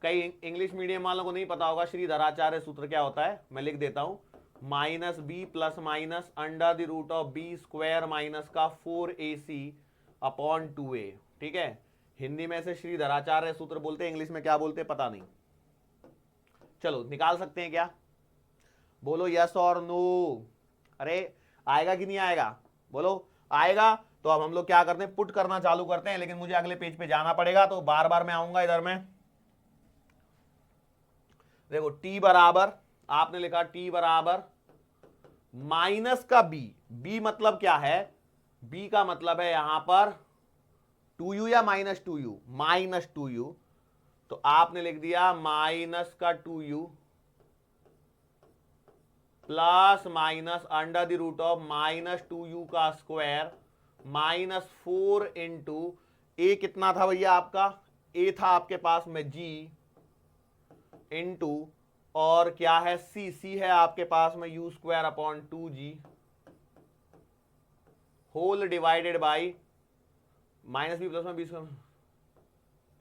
A: कई इंग्लिश मीडियम वालों को नहीं पता होगा श्रीधराचार्य सूत्र क्या होता है, मैं लिख देता हूं, minus b plus minus under the root of b square minus का 4ac अपॉन 2a। ठीक है, हिंदी में से श्रीधराचार्य सूत्र बोलते हैं, इंग्लिश में क्या बोलते हैं पता नहीं। चलो निकाल सकते हैं क्या? बोलो यस और नो। अरे आएगा कि नहीं आएगा? बोलो आएगा। तो अब हम लोग क्या करते हैं, पुट करना चालू करते हैं, लेकिन मुझे अगले पेज पे जाना पड़ेगा, तो बार बार मैं आऊंगा इधर में। देखो t बराबर, आपने लिखा t बराबर माइनस का b मतलब क्या है? b का मतलब है यहां पर 2u या माइनस 2u, माइनस 2u, तो आपने लिख दिया माइनस का 2u plus minus under the root of minus 2u का स्क्वायर माइनस 4 इंटू ए कितना था भैया आपका? ए था आपके पास में g इंटू और क्या है c है आपके पास में u square upon 2g whole divided by minus b plus में बी स्क्वायर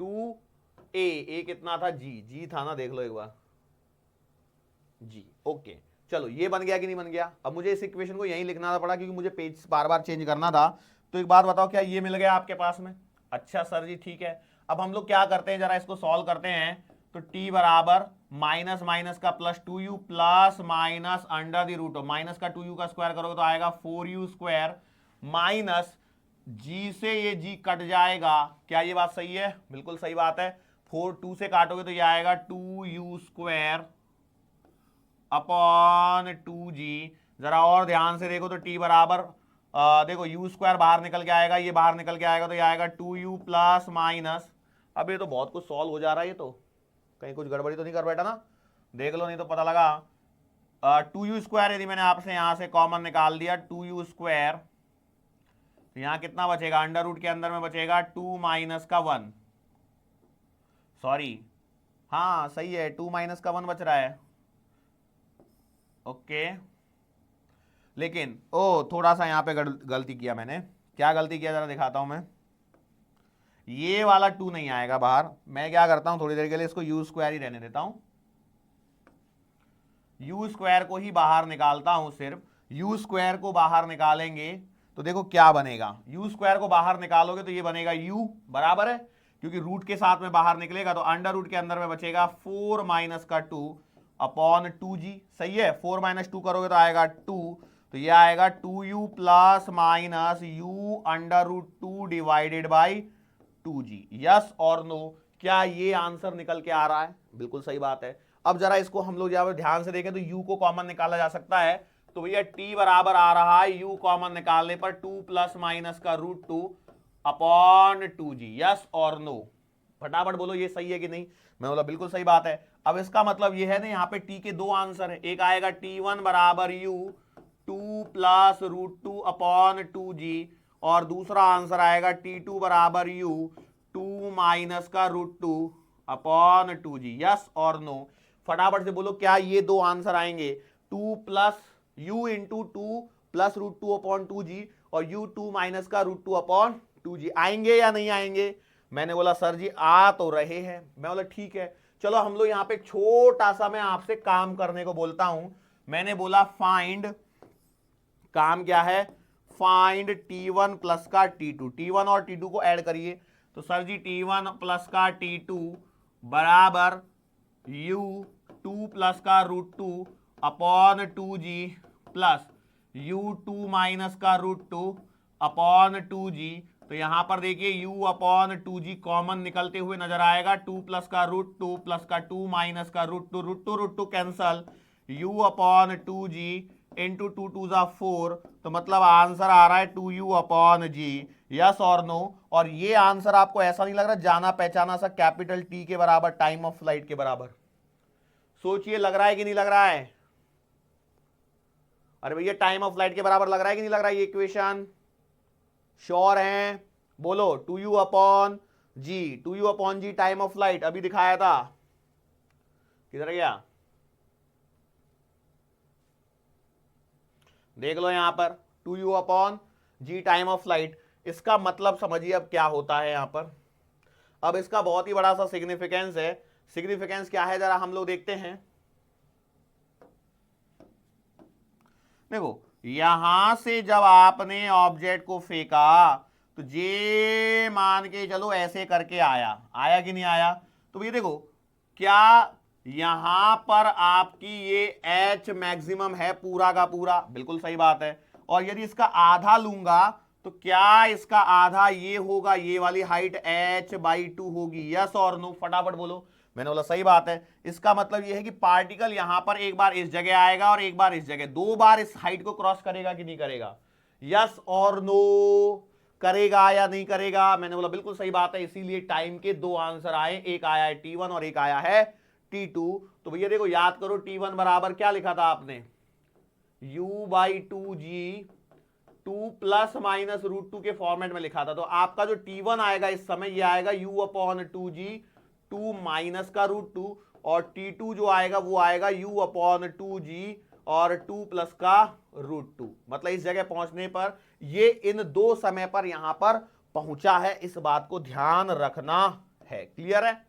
A: 2a, ए कितना था? g था ना, देख लो एक बार, g। ओके चलो, ये बन गया कि नहीं बन गया? अब मुझे इस इक्वेशन को यहीं लिखना पड़ा क्योंकि मुझे पेज बार बार चेंज करना था। तो एक बात बताओ, क्या ये मिल गया आपके पास में? अच्छा सर जी ठीक है। अब हम लोग क्या करते हैं, जरा इसको सॉल्व करते हैं। तो t बराबर माइनस माइनस का plus 2u plus minus under the root of minus का 2u का स्क्वायर करोगे तो आएगा 4u स्क्वायर माइनस g से ये g कट जाएगा। क्या ये बात सही है? बिल्कुल सही बात है। 2 से काटोगे तो ये आएगा 2u स्क्वायर अपॉन 2g। जरा और ध्यान से देखो तो t बराबर देखो u स्क्वायर बाहर निकल के आएगा, ये बाहर निकल के आएगा, तो ये आएगा 2u प्लस माइनस, अब ये तो बहुत कुछ सॉल्व हो जा रहा है, ये तो कहीं कुछ गड़बड़ी तो नहीं कर बैठा ना? देख लो नहीं तो पता लगा। 2u स्क्वायर यदि मैंने आपसे यहां से कॉमन निकाल दिया 2u स्क्वायर, तो यहां कितना बचेगा? अंडर रूट के अंदर में बचेगा 2 माइनस का 1, सॉरी हाँ सही है 2 माइनस का 1 बच रहा है। ओके लेकिन थोड़ा सा यहां पे गलती किया मैंने। क्या गलती किया जरा दिखाता हूं मैं। ये वाला 2 नहीं आएगा बाहर, मैं क्या करता हूं थोड़ी देर के लिए इसको यू स्क्वायर ही रहने देता हूं, यू स्क्वायर को ही बाहर निकालता हूं सिर्फ। यू स्क्वायर को बाहर निकालेंगे तो देखो क्या बनेगा, यू स्क्वायर को बाहर निकालोगे तो ये बनेगा यू बराबर है, क्योंकि रूट के साथ में बाहर निकलेगा तो अंडर रूट के अंदर में बचेगा 4 माइनस का 2 अपॉन 2g। सही है, 4 माइनस 2 करोगे तो आएगा 2, तो ये आएगा 2u plus minus u under root 2 divided by 2g। Yes और नो? क्या ये आंसर निकल के आ रहा है? बिल्कुल सही बात है। अब जरा इसको हम लोग जब ध्यान से देखें तो u को कॉमन निकाला जा सकता है, तो भैया t बराबर आ रहा है u कॉमन निकालने पर 2 प्लस माइनस का रूट 2 अपॉन 2g। यस और नो? फटाफट बोलो ये सही है कि नहीं? मैं बोला बिल्कुल सही बात है। अब इसका मतलब ये है ना, यहाँ पे t के दो आंसर है, एक आएगा t1 बराबर u 2 plus root 2 upon 2g, और दूसरा आंसर आएगा t2 बराबर u 2 माइनस का रूट 2 अपॉन 2g। यस और नो? फटाफट से बोलो क्या ये दो आंसर आएंगे? 2 plus u into 2 plus root 2 upon 2g और u 2 माइनस का रूट 2 अपॉन 2g आएंगे या नहीं आएंगे? मैंने बोला सर जी आ तो रहे हैं। मैं बोला ठीक है, चलो हम लोग यहां पे छोटा सा मैं आपसे काम करने को बोलता हूं। मैंने बोला फाइंड, काम क्या है? फाइंड t1 प्लस का t2, t1 और t2 को ऐड करिए। तो सर जी t1 प्लस का t2 बराबर u 2 प्लस का root 2 upon 2g plus u 2 minus का रूट 2 अपॉन 2g। तो यहां पर देखिए u अपॉन 2g कॉमन निकलते हुए नजर आएगा, 2 प्लस का रूट 2 प्लस का 2 माइनस का root 2, root 2 cancel, u upon 2g into 2 2 जा 4, तो मतलब आंसर आ रहा है 2u अपॉन g। यस और नो? और ये आंसर आपको ऐसा नहीं लग रहा जाना पहचाना सा कैपिटल T के बराबर, टाइम ऑफ फ्लाइट के बराबर? सोचिए लग रहा है कि नहीं लग रहा है? अरे भैया टाइम ऑफ फ्लाइट के बराबर लग रहा है कि नहीं लग रहा है ये इक्वेशन? श्योर हैं? बोलो 2u upon g, 2u upon g time of flight अभी दिखाया था, किधर गया? देख लो यहां पर 2u upon g time of flight. इसका मतलब समझिए अब क्या होता है यहां पर। अब इसका बहुत ही बड़ा सा सिग्निफिकेंस है। सिग्निफिकेंस क्या है जरा हम लोग देखते हैं। देखो यहां से जब आपने ऑब्जेक्ट को फेंका तो जे मान के चलो ऐसे करके आया, आया कि नहीं आया? तो ये देखो क्या यहां पर आपकी ये एच मैक्सिमम है पूरा का पूरा, बिल्कुल सही बात है। और यदि इसका आधा लूंगा तो क्या इसका आधा ये होगा, ये वाली हाइट h/2 होगी, यस और नो? फटाफट बोलो। मैंने बोला सही बात है। इसका मतलब यह है कि पार्टिकल यहां पर एक बार इस जगह आएगा और एक बार इस जगह, दो बार इस हाइट को क्रॉस करेगा कि नहीं करेगा? यस और नो? करेगा या नहीं करेगा? मैंने बोला बिल्कुल सही बात है। इसीलिए टाइम के दो आंसर आए, एक आया है T1 और एक आया है T2। तो भैया देखो याद करो T1 बराबर क्या लिखा था आपने, u/2g 2 प्लस माइनस √2 के फॉर्मेट में लिखा था। तो आपका जो T1 आएगा इस समय ये आएगा u/2g 2 माइनस का √2, और T2 जो आएगा वो आएगा u/2g और 2 प्लस का √2। मतलब इस जगह पहुंचने पर ये इन दो समय पर यहां पर पहुंचा है, इस बात को ध्यान रखना है। क्लियर है?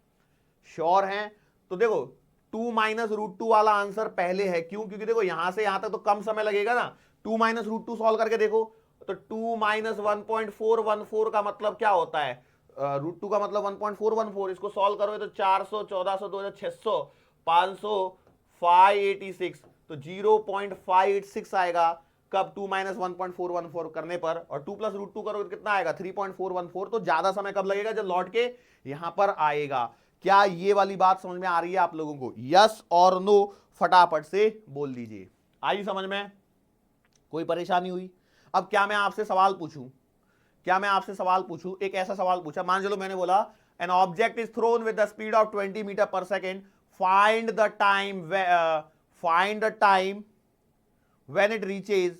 A: श्योर है? तो देखो 2 माइनस √2 वाला आंसर पहले है, क्यों? क्योंकि देखो यहां से यहां तक तो कम समय लगेगा ना। 2 माइनस √2 सॉल्व करके देखो तो 2 माइनस 1.414 का मतलब क्या होता है, √2 का मतलब 1.414। इसको सॉल्व करोगे तो 400, 1400, 2600, 500, 586, तो 0.586 आएगा। कब? 2 माइनस 1.414 करने पर। और 2 प्लस √2 करोगे तो कितना आएगा? 3.414। तो ज्यादा समय कब लगेगा? जब लौट के यहां पर आएगा। क्या ये वाली बात समझ में आ रही है आप लोगों को? यस और नो फटाफट से बोल दीजिए। आई समझ में? कोई परेशानी हुई? अब क्या मैं आपसे सवाल पूछूं? एक ऐसा सवाल पूछा, मान चलो मैंने बोला an object is thrown with the speed of 20 metre पर second, find the time when it reaches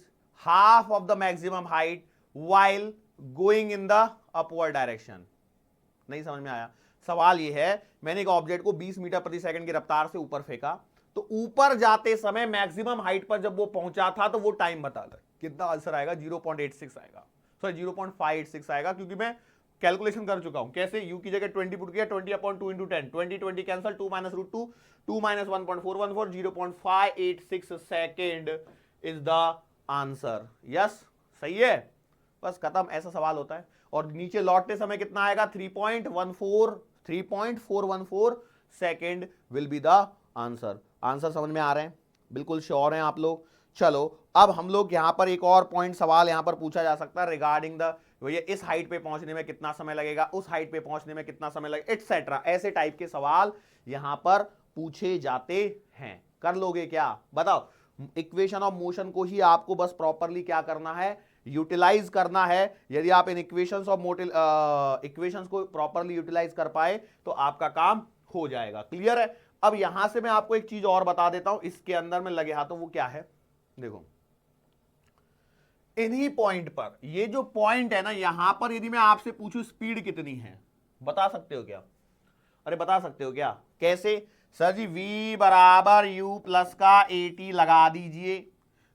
A: half of the maximum height while going in the upward direction। नहीं समझ में आया? सवाल यह है, मैंने एक ऑब्जेक्ट को 20 मीटर प्रति सेकंड की रफ्तार से ऊपर फेंका, तो ऊपर जाते समय मैक्सिमम हाइट पर जब वो पहुंचा था तो वो टाइम बता दे। कितना आंसर आएगा? 0.86 आएगा, सॉरी 0.586 आएगा, क्योंकि मैं कैलकुलेशन कर चुका हूं। कैसे? u की जगह 20 पुट किया, 20/2 × 10, 20 cancel, 2 minus √2, 2 minus 1.414, 0.586 second is the answer. Yes, सही है, बस खत्म। ऐसा सवाल होता है। और नीचे लौटते समय कितना आएगा? 3.414 second will be the answer. Answer समझ में आ रहे हैं? बिल्कुल श्योर हैं आप लोग? चलो अब हम लोग यहां पर एक और पॉइंट सवाल यहां पर पूछा जा सकता है रिगार्डिंग द, भैया इस हाइट पे पहुंचने में कितना समय लगेगा, उस हाइट पे पहुंचने में कितना समय लगेगा, एटसेट्रा। ऐसे टाइप के सवाल यहां पर पूछे जाते हैं। कर लोगे क्या? बताओ। इक्वेशन ऑफ मोशन को ही आपको बस प्रॉपरली क्या करना है? यूटिलाइज करना है। यदि आप इन इक्वेशंस को प्रॉपरली यूटिलाइज कर पाए तो आपका काम हो जाएगा। क्लियर है? अब यहां से मैं आपको एक चीज और बता देता हूं, इसके अंदर में लगे हाथों वो क्या है। देखो इन्हीं पॉइंट पर, ये जो पॉइंट है ना, यहां पर यदि मैं आपसे पूछूं स्पीड कितनी है, बता सकते हो क्या? अरे बता सकते हो क्या? कैसे? सर जी v बराबर u प्लस का AT लगा दीजिए,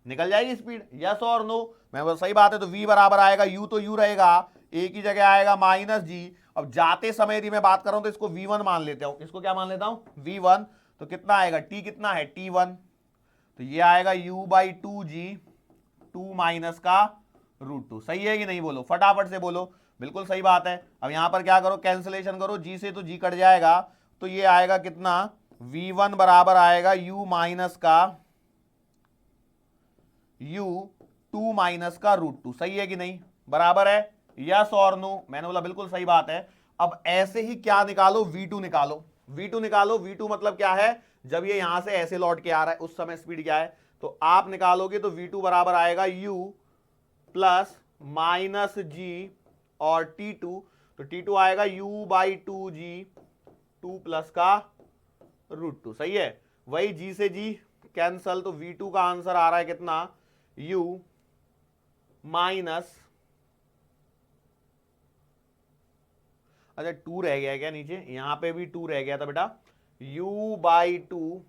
A: निकल जाएगी स्पीड। यस और नो? मैं बोल सही बात है। तो v बराबर आएगा, u तो u रहेगा, a की जगह आएगा -g। अब जाते समय यदि मैं बात कर रहा हूं तो इसको v1 मान लेता हूं। इसको क्या मान लेता हूं? v1। तो कितना आएगा? t कितना है? t1। तो ये आएगा u/2g 2 माइनस का √2। सही है कि नहीं? बोलो फटाफट से बोलो। बिल्कुल सही बात है। अब यहां पर क्या करो? कैंसिलेशन करो, g से तो g कट जाएगा, तो ये आएगा कितना? v1 बराबर आएगा u माइनस का u 2 माइनस का √2। सही है कि नहीं? बराबर है? यस और नो? मैंने बोला बिल्कुल सही बात है। अब ऐसे ही क्या निकालो? v2 निकालो। v2 निकालो। v2 मतलब क्या है? जब ये यहां से ऐसे लौट के आ रहा है उस समय स्पीड क्या है? तो आप निकालोगे तो v2 बराबर आएगा u प्लस माइनस g और t2। तो t2 आएगा u/2g 2 प्लस का √2। सही है? वही g से g कैंसल, तो v2 का आंसर आ रहा है कितना? u माइनस, अच्छा 2 रह गया क्या नीचे? यहां पे भी 2 रह गया था बेटा। u/2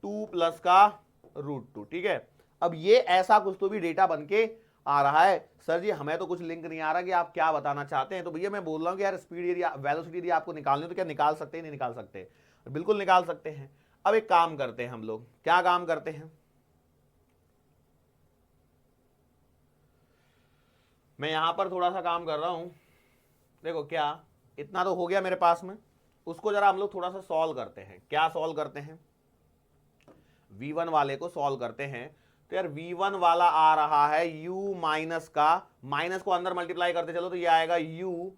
A: 2 प्लस का √2। ठीक है? अब ये ऐसा कुछ तो भी डेटा बन के आ रहा है। सर जी हमें तो कुछ लिंक नहीं आ रहा कि आप क्या बताना चाहते हैं। तो भैया मैं बोल रहा हूं कि यार स्पीड यदि वेलोसिटी यदि आपको निकालनी हो तो क्या निकाल सकते हैं, नहीं निकाल सकते? बिल्कुल निकाल सकते हैं। अब एक काम करते हैं हम लोग, क्या काम करते हैं, मैं यहां पर थोड़ा सा काम कर रहा हूं। देखो क्या, इतना तो हो गया मेरे पास में, उसको जरा हम लोग थोड़ा सा सॉल्व करते हैं। क्या सॉल्व करते हैं, v1 वाले को सॉल्व करते हैं। तो यार v1 वाला आ रहा है u माइनस का, माइनस को अंदर मल्टीप्लाई करते चलो तो ये आएगा u,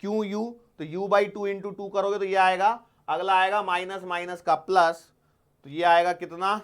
A: क्यों u, तो u बाई 2 इंटू 2 करोगे तो ये आएगा, अगला आएगा माइनस माइनस का प्लस, तो ये आएगा कितना,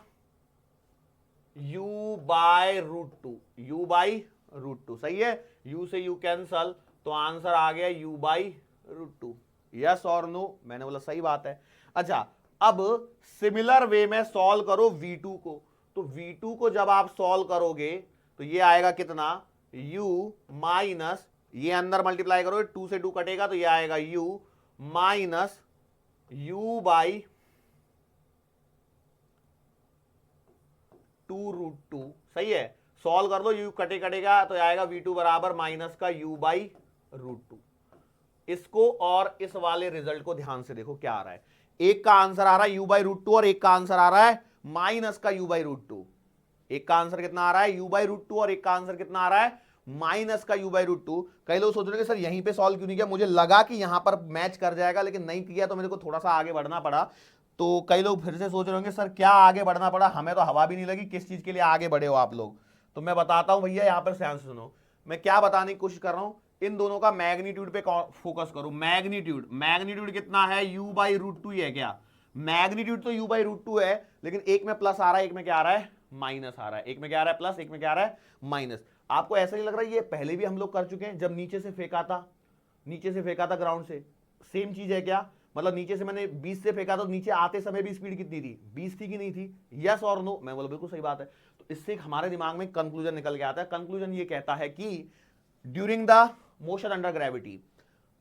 A: u by root two, u by root two. सही है, u से u कैंसल, तो आंसर आ गया u by root two. Yes और नो? मैंने बोला सही बात है। अच्छा अब सिमिलर वे में सॉल्व करो v2 को। तो v2 को जब आप सॉल्व करोगे तो ये आएगा कितना, u माइनस, ये अंदर मल्टीप्लाई करोगे 2 से 2 कटेगा तो ये आएगा u minus u by 2 root two. सही है, सॉल्व कर दो, u कटे कटेगा तो आएगा v2 बराबर माइनस का u बाई रूट टू। इसको और इस वाले रिजल्ट को ध्यान से देखो क्या आ रहा है। एक का आंसर आ रहा है u बाई रूट टू और एक का आंसर आ रहा है माइनस का u बाई रूट टू। एक का आंसर कितना आ रहा है u बाई रूट टू और एक का आंसर कितना आ रहा है माइनस का u बाई रूट टू। कई लोग सोच रहे हैं सर यहीं पे सॉल्व क्यों नहीं किया, मुझे लगा कि यहां पर मैच कर जाएगा लेकिन नहीं किया तो मेरे को थोड़ा सा आगे बढ़ना पड़ा। तो कई लोग फिर से सोच रहे होंगे सर क्या आगे बढ़ना पड़ा, हमें तो हवा भी नहीं लगी, किस चीज के लिए आगे बढ़े हो आप लोग। तो मैं बताता हूं भैया, यहां पर ध्यान से सुनो, मैं क्या बताने की कोशिश कर रहा हूं, इन दोनों का मैग्नीट्यूड पे फोकस करो। मैग्नीट्यूड, मैग्नीट्यूड कितना है, u बाई रूट टू ही है क्या, मैग्नीट्यूड तो u बाई रूट टू है, लेकिन एक में प्लस आ रहा है एक में क्या आ रहा है माइनस आ रहा है, एक में क्या आ रहा है प्लस एक में क्या आ रहा है माइनस। आपको ऐसा नहीं लग रहा है ये पहले भी हम लोग कर चुके हैं, जब नीचे से फेंका था, नीचे से फेंका था ग्राउंड से, सेम चीज है क्या, मतलब नीचे से मैंने 20 से फेंका तो नीचे आते समय भी स्पीड कितनी थी, 20 थी कि नहीं थी? यस और नो? मैं बोला बिल्कुल सही बात है। तो इससे हमारे दिमाग में कंक्लूजन निकल के आता है। कंक्लूजन ये कहता है कि during the motion under gravity,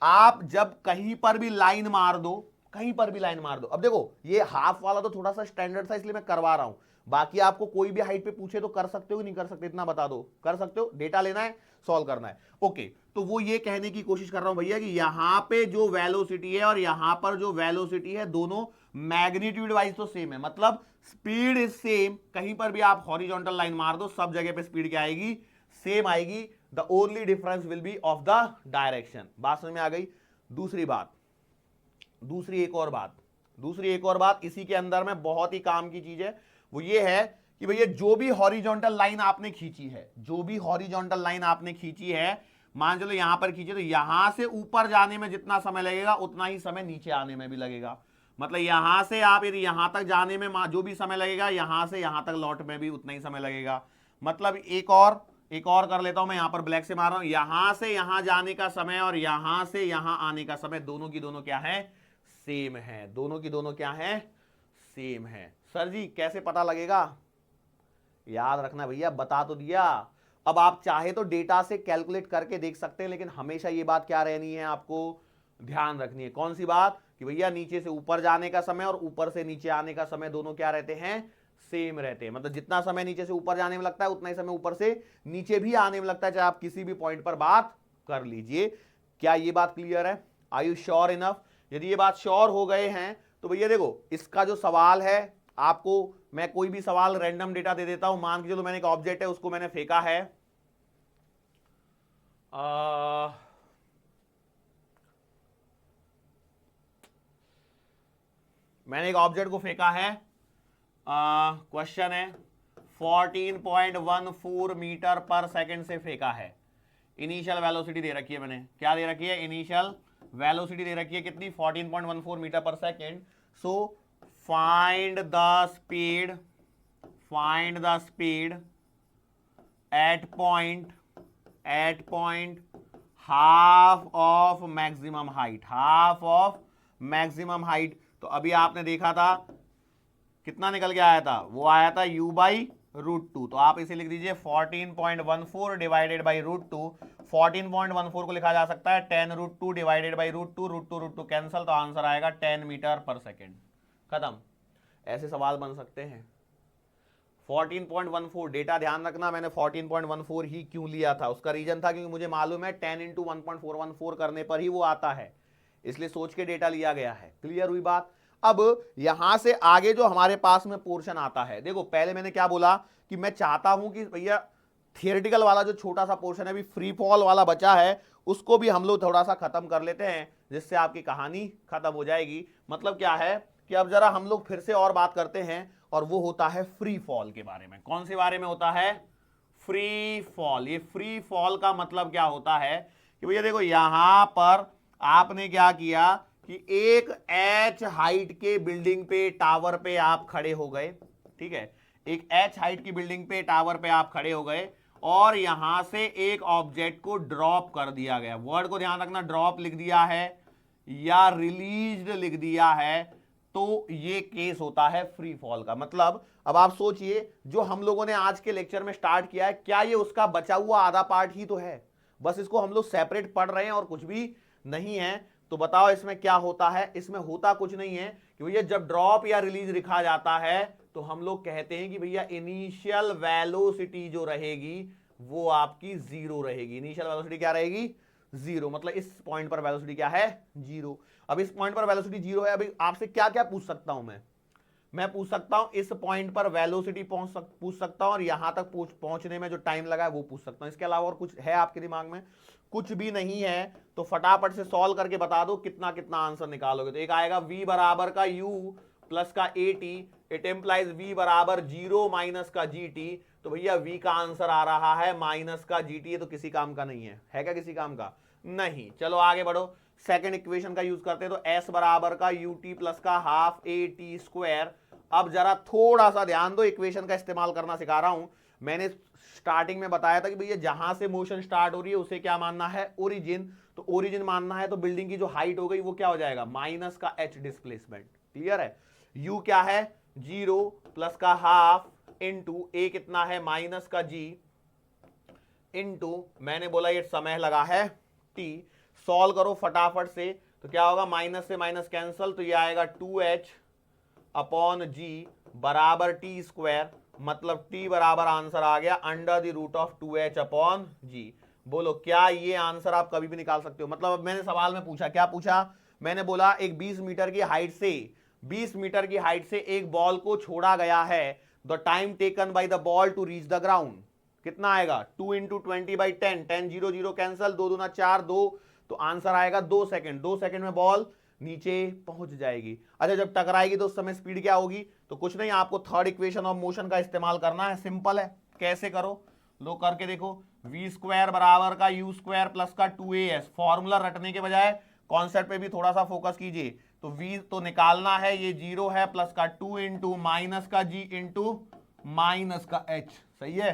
A: आप जब कहीं पर भी लाइन मार दो, कहीं पर भी लाइन मार दो, अब देखो ये हाफ वाला तो थोड़ा सा स्टैंडर्ड था इसलिए मैं करवा रहा हूं, बाकी आपको कोई भी हाइट पे पूछे तो कर सकते हो नहीं कर सकते, इतना बता दो, कर सकते हो, डेटा लेना है सॉल्व करना है। ओके, तो वो ये कहने की कोशिश कर रहा हूं भैया कि यहां पे जो वेलोसिटी है और यहां पर जो वेलोसिटी है दोनों मैग्नीट्यूड वाइज तो सेम है, मतलब स्पीड इज सेम, कहीं पर भी आप हॉरिजॉन्टल लाइन मार दो सब जगह पे स्पीड क्या आएगी, सेम आएगी। The only difference will be of the direction. बात समझ में आ गई? दूसरी बात, दूसरी एक और बात इसी के अंदर में बहुत ही काम की चीज है, वो ये है कि भैया जो भी हॉरिजॉन्टल लाइन आपने खींची है, जो भी हॉरिजॉन्टल लाइन आपने खींची है, मान चलो यहां पर खींचे तो यहां से ऊपर जाने में जितना समय लगेगा उतना ही समय नीचे आने में भी लगेगा। मतलब यहां से आप यदि यहां तक जाने में जो भी समय लगेगा यहां से यहां तक लौट में भी उतना ही समय लगेगा। मतलब एक और कर लेता हूं मैं, यहां पर ब्लैक से मार रहा हूं, यहां से यहां जाने का समय और यहां से यहां आने का समय दोनों की दोनों क्या है, सेम है, दोनों की दोनों क्या है, सेम है। सर जी कैसे पता लगेगा, याद रखना भैया बता तो दिया, अब आप चाहे तो डेटा से कैलकुलेट करके देख सकते हैं, लेकिन हमेशा ये बात क्या रहनी है आपको ध्यान रखनी है, कौन सी बात, कि भैया नीचे से ऊपर जाने का समय और ऊपर से नीचे आने का समय दोनों क्या रहते हैं, सेम रहते हैं। मतलब जितना समय नीचे से ऊपर जाने में लगता है उतना ही समय ऊपर से नीचे भी आने में लगता है, चाहे आप किसी भी पॉइंट पर बात कर लीजिए। क्या ये बात क्लियर है? Are you sure enough? यदि ये बात श्योर हो गए हैं तो भैया देखो इसका जो सवाल है, आपको मैं कोई भी सवाल रैंडम डेटा दे देता हूं, मान के चलो मैंने एक ऑब्जेक्ट है उसको मैंने फेंका है, मैंने एक ऑब्जेक्ट को फेंका है, क्वेश्चन है 14.14 मीटर पर सेकंड से फेंका है, इनिशियल वेलोसिटी दे रखी है, मैंने क्या दे रखी है, इनिशियल वेलोसिटी दे रखी है कितनी, 14.14 मीटर पर second. So find the speed at point half of maximum height, तो अभी आपने देखा था कितना निकल के आया था, वो आया था u बाई रूट टू, तो आप इसे लिख दीजिए 14.14 डिवाइडेड बाई रूट टू, 14.14 को लिखा जा सकता है 10 root two divided by root two cancel, तो आंसर आएगा 10 मीटर पर सेकेंड। खत्म। ऐसे सवाल बन सकते हैं। 14.14 डेटा ध्यान रखना, मैंने 14.14 ही क्यों लिया था, उसका रीजन था क्योंकि मुझे मालूम है 10 इंटू 1.414 करने पर ही वो आता है, इसलिए सोच के डेटा लिया गया है। क्लियर हुई बात। अब यहां से आगे जो हमारे पास में पोर्शन आता है, देखो पहले मैंने क्या बोला कि मैं चाहता हूं कि भैया थियोरेटिकल वाला जो छोटा सा पोर्शन है, अभी फ्री फॉल वाला बचा है, उसको भी हम लोग थोड़ा सा खत्म कर लेते हैं, जिससे आपकी कहानी खत्म हो जाएगी। मतलब क्या है कि अब जरा हम लोग फिर से और बात करते हैं, और वो होता है फ्री फॉल के बारे में। कौन से बारे में होता है? Free fall. ये फ्री फॉल का मतलब क्या होता है कि भैया देखो यहां पर आपने क्या किया कि एक एच हाइट के बिल्डिंग पे, टावर पे आप खड़े हो गए, ठीक है, एक एच हाइट की बिल्डिंग पे, टावर पे आप खड़े हो गए, और यहां से एक ऑब्जेक्ट को ड्रॉप कर दिया गया। वर्ड को ध्यान रखना, ड्रॉप लिख दिया है या रिलीज्ड लिख दिया है, तो ये केस होता है फ्री फॉल का। मतलब अब आप सोचिए, जो हम लोगों ने आज के लेक्चर में स्टार्ट किया है, क्या ये उसका बचा हुआ आधा पार्ट ही तो है? बस इसको हम लोग सेपरेट पढ़ रहे हैं और कुछ भी नहीं है। तो बताओ इसमें क्या होता है? इसमें होता कुछ नहीं है कि भैया जब ड्रॉप या रिलीज लिखा जाता है तो हम लोग कहते हैं कि भैया इनिशियल वेलोसिटी जो रहेगी वो आपकी जीरो रहेगी। इनिशियल वेलोसिटी क्या रहेगी? जीरो। मतलब इस पॉइंट पर वेलोसिटी क्या है? जीरो। अब इस पॉइंट पर वेलोसिटी जीरो है। अभी आपसे क्या क्या पूछ सकता हूं मैं पूछ सकता हूं इस पॉइंट पर वेलोसिटी पूछ सकता हूं, और यहां तक पहुंचने में जो टाइम लगा है वो पूछ सकता हूं। इसके अलावा और कुछ है आपके दिमाग में? कुछ भी नहीं है। तो फटाफट से सॉल्व करके बता दो कितना कितना आंसर निकालोगे। तो एक आएगा v बराबर का u प्लस का at, इट एम्प्लाइज v बराबर 0 माइनस का gt। तो भैया v का आंसर आ रहा है माइनस का gt। ये तो किसी काम का नहीं है क्या किसी काम का? नहीं। चलो आगे बढ़ो, सेकंड इक्वेशन का यूज करते हैं। तो s बराबर का ut प्लस का हाफ at स्क्वायर। अब जरा थोड़ा सा ध्यान दो, इक्वेशन का इस्तेमाल करना सिखा रहा हूं। मैंने स्टार्टिंग में बताया था कि भैया जहां से मोशन स्टार्ट हो रही है उसे क्या मानना है? ओरिजिन। तो ओरिजिन मानना है, तो बिल्डिंग की जो हाइट हो गई वो क्या हो जाएगा? माइनस का h डिस्प्लेसमेंट। क्लियर है? u क्या है? 0 प्लस का हाफ इंटू a कितना है? माइनस का g इंटू मैंने बोला ये समय लगा है t। सॉल्व करो फटाफट से, तो क्या होगा? माइनस से माइनस कैंसल, तो ये आएगा 2h अपॉन g बराबर टी स्क्वायर। मतलब t बराबर आंसर आ गया under the root of 2h upon g। बोलो क्या ये आंसर आप कभी भी निकाल सकते हो? मतलब अब मैंने सवाल में पूछा, क्या पूछा? मैंने बोला एक 20 मीटर की हाइट से एक बॉल को छोड़ा गया है। The time taken by the ball to reach the ground कितना आएगा? 2 इंटू 20/10, 10 0 0 कैंसल, 2 दूना 4 2, तो आंसर आएगा 2 सेकंड। 2 सेकंड में बॉल नीचे पहुंच जाएगी। अच्छा जब टकराएगी तो उस समय स्पीड क्या होगी? तो कुछ नहीं, आपको थर्ड इक्वेशन ऑफ मोशन का इस्तेमाल करना है। सिंपल है, कैसे करो? लो करके देखो, वी स्क्वायर बराबर का यू स्क्वायर प्लस का 2as। फॉर्मूला रटने के बजाय कॉन्सेप्ट पे भी थोड़ा सा फोकस कीजिए। तो v तो निकालना है, ये 0 है, प्लस का 2 इंटू माइनस का g इंटू माइनस का h। सही है?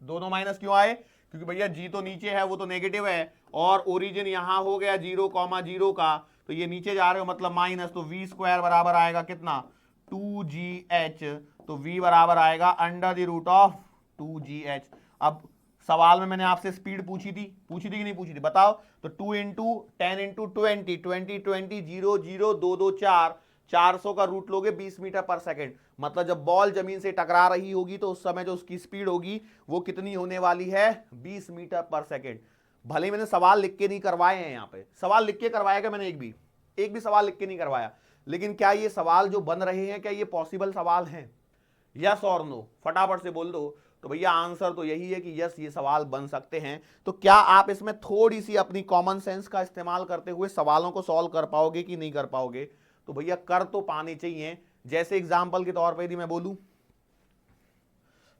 A: दोनों माइनस क्यों आए? क्योंकि भैया g तो नीचे है, वो तो नेगेटिव है, और ओरिजिन यहां हो गया 0,0 का, तो ये नीचे जा रहे हो मतलब माइनस। तो v स्क्वायर बराबर आएगा कितना? 2gh। तो v बराबर आएगा under the root of 2gh। अब सवाल में मैंने आपसे स्पीड पूछी थी कि नहीं पूछी थी? बताओ। तो 2 इंटू 10 इंटू 20 20 20 0 0 2 2 4, 400 का रूट लोगे 20 मीटर पर सेकंड। मतलब जब बॉल जमीन से टकरा रही होगी तो उस समय जो उसकी स्पीड होगी वो कितनी होने वाली है? 20 मीटर पर सेकंड। भले ही मैंने सवाल लिख के नहीं करवाए हैं, यहाँ पे सवाल लिख के करवाया क्या मैंने? एक भी सवाल लिख के नहीं करवाया। लेकिन क्या ये सवाल जो बन रहे हैं, क्या ये पॉसिबल सवाल हैं? यस और नो फटाफट से बोल दो। तो भैया आंसर तो यही है कि यस, ये सवाल बन सकते हैं। तो क्या आप इसमें थोड़ी सी अपनी कॉमन सेंस का इस्तेमाल करते हुए सवालों को सॉल्व कर पाओगे कि नहीं कर पाओगे? तो भैया कर तो पाने चाहिए। जैसे एग्जाम्पल के तौर पर यदि मैं बोलूं,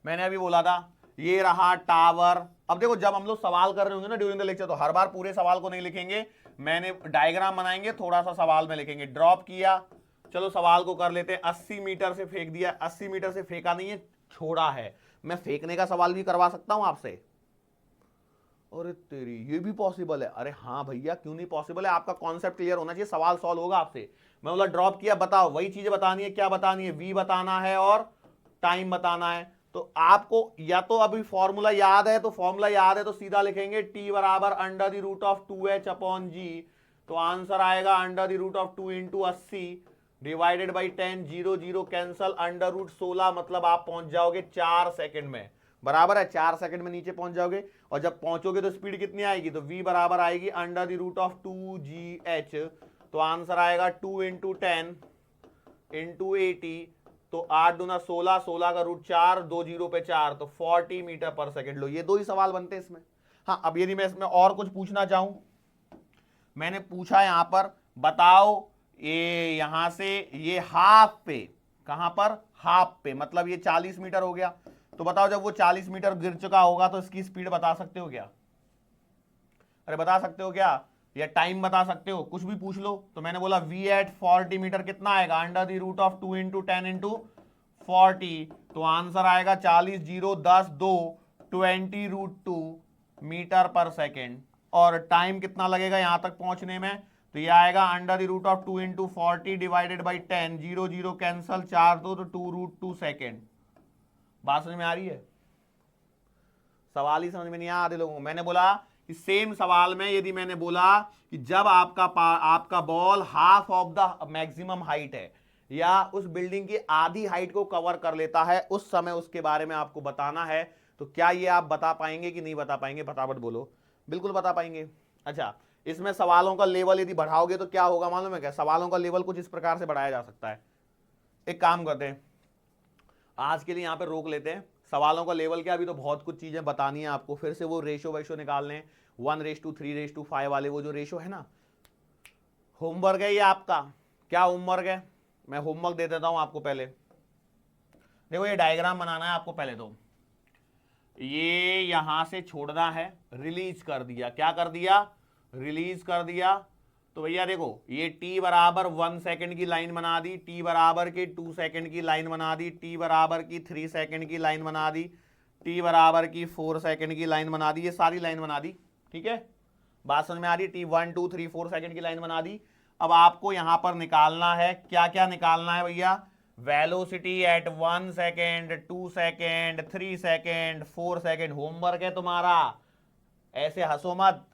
A: मैंने अभी बोला था ये रहा टावर। अब देखो जब हम लोग सवाल कर रहे होंगे ना ड्यूरिंग द लेक्चर, तो हर बार पूरे सवाल को नहीं लिखेंगे, मैंने डायग्राम बनाएंगे, थोड़ा सा सवाल में लिखेंगे। ड्रॉप किया, चलो सवाल को कर लेते हैं। 80 मीटर से फेंक दिया। 80 मीटर से फेंका नहीं है, छोड़ा है। मैं फेंकने का सवाल भी करवा सकता हूं आपसे। अरे तेरी, ये भी पॉसिबल है? अरे हाँ भैया, क्यों नहीं पॉसिबल है? आपका कॉन्सेप्ट क्लियर होना चाहिए, सवाल सॉल्व होगा आपसे। मैं बोला ड्रॉप किया, बताओ, वही चीजें बतानी है। क्या बतानी है? वी बताना है और टाइम बताना है। तो आपको या तो अभी फॉर्मूला याद है, तो सीधा लिखेंगे t बराबर under the root of 2h upon g। तो आंसर आएगा under the root of 2 into 80 divided by 10, 0 0 cancel, under root 16 मतलब आप पहुंच जाओगे 4 सेकंड में, बराबर है 4 सेकंड में नीचे पहुंच जाओगे। और जब पहुंचोगे तो स्पीड कितनी आएगी, तो v बराबर आएगी under the root of 2gh। तो आंसर आएगा 2 इंटू 10 इंटू 80, तो 8 दूना 16, 16 का रूट 4, 2 0 पे 4, तो 40 मीटर पर सेकंड। लो ये दो ही सवाल बनते हैं इसमें। हाँ, अब यदि मैं इसमें और कुछ पूछना चाहूं, मैंने पूछा यहां पर बताओ ये यहां से ये हाफ पे, कहां पर, हाफ पे, मतलब ये 40 मीटर हो गया। तो बताओ जब वो 40 मीटर गिर चुका होगा तो इसकी स्पीड बता सकते हो क्या? अरे बता सकते हो क्या, या टाइम बता सकते हो, कुछ भी पूछ लो। तो मैंने बोला v एट 40 मीटर कितना आएगा, under the root of 2 into 10 into 40, तो आंसर आएगा 40 0 10 2 20 रूट 2 मीटर पर सेकेंड। और टाइम कितना लगेगा यहां तक पहुंचने में, तो ये आएगा under the root of 2 into 40 divided by 10, 0 0 cancel, 4 2 तो 2 रूट 2 सेकेंड। बात समझ में आ रही है? सवाल ही समझ में नहीं आ रहे लोगों को। मैंने बोला कि सेम सवाल में यदि मैंने बोला कि जब आपका ball half of the maximum height है या उस बिल्डिंग की आधी हाइट को कवर कर लेता है, उस समय उसके बारे में आपको बताना है, तो क्या ये आप बता पाएंगे कि नहीं बता पाएंगे? फटाफट बोलो। बिल्कुल बता पाएंगे। अच्छा, इसमें सवालों का लेवल यदि बढ़ाओगे तो क्या होगा मालूम है क्या? सवालों का लेवल कुछ इस प्रकार से बढ़ाया जा सकता है। एक काम करते हैं, आज के लिए यहां पे रोक लेते हैं। सवालों का लेवल क्या, अभी तो बहुत कुछ चीजें बतानी है आपको, फिर से वो रेशो वेशो निकालने, 1:3:5 वाले वो जो रेशो है ना। होमवर्क है ये आपका। क्या होमवर्क है, मैं होमवर्क दे देता हूं आपको। पहले देखो ये डायग्राम बनाना है आपको। पहले तो ये यहां से छोड़ना है, रिलीज कर दिया। क्या कर दिया, रिलीज कर दिया। तो भैया देखो ये t बराबर 1 सेकंड की लाइन बना दी, t बराबर की 2 सेकंड की लाइन बना दी, t बराबर की 3 सेकंड की लाइन बना दी, t बराबर की 4 सेकंड की लाइन बना दी। ये सारी लाइन बना दी, ठीक है? बात समझ में आ रही है? t 1 2 3 4 सेकंड की लाइन बना दी। अब आपको यहां पर निकालना है, क्या क्या निकालना है भैया? Velocity at 1 second, 2 second, 3 second, 4 second. Homework है तुम्हारा, ऐसे हंसो मत।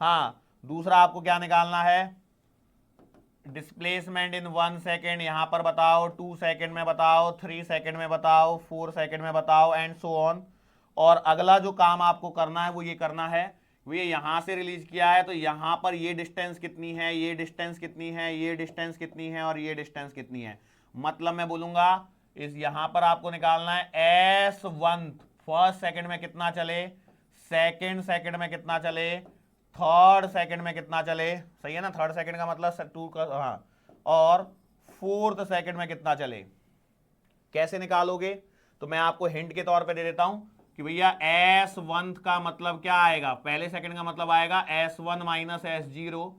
A: हाँ, दूसरा आपको क्या निकालना है? डिस्प्लेसमेंट इन 1 सेकेंड, यहां पर बताओ, 2 सेकेंड में बताओ, 3 सेकेंड में बताओ, 4 सेकेंड में बताओ, एंड सो ऑन। और अगला जो काम आपको करना है वो ये करना है, ये यहां से रिलीज किया है तो यहां पर ये डिस्टेंस कितनी है, ये डिस्टेंस कितनी है, ये डिस्टेंस कितनी है और ये डिस्टेंस कितनी है। मतलब मैं बोलूंगा इस यहां पर आपको निकालना है S1 फर्स्ट सेकंड में कितना चले, सेकंड सेकंड में कितना चले, थर्ड सेकंड में कितना चले, सही है ना? थर्ड सेकंड का मतलब 2 का, हाँ, और फोर्थ सेकंड में कितना चले। कैसे निकालोगे? तो मैं आपको हिंट के तौर पे दे देता हूं कि भैया S1 का मतलब क्या आएगा, पहले सेकंड का मतलब आएगा S1 minus S0,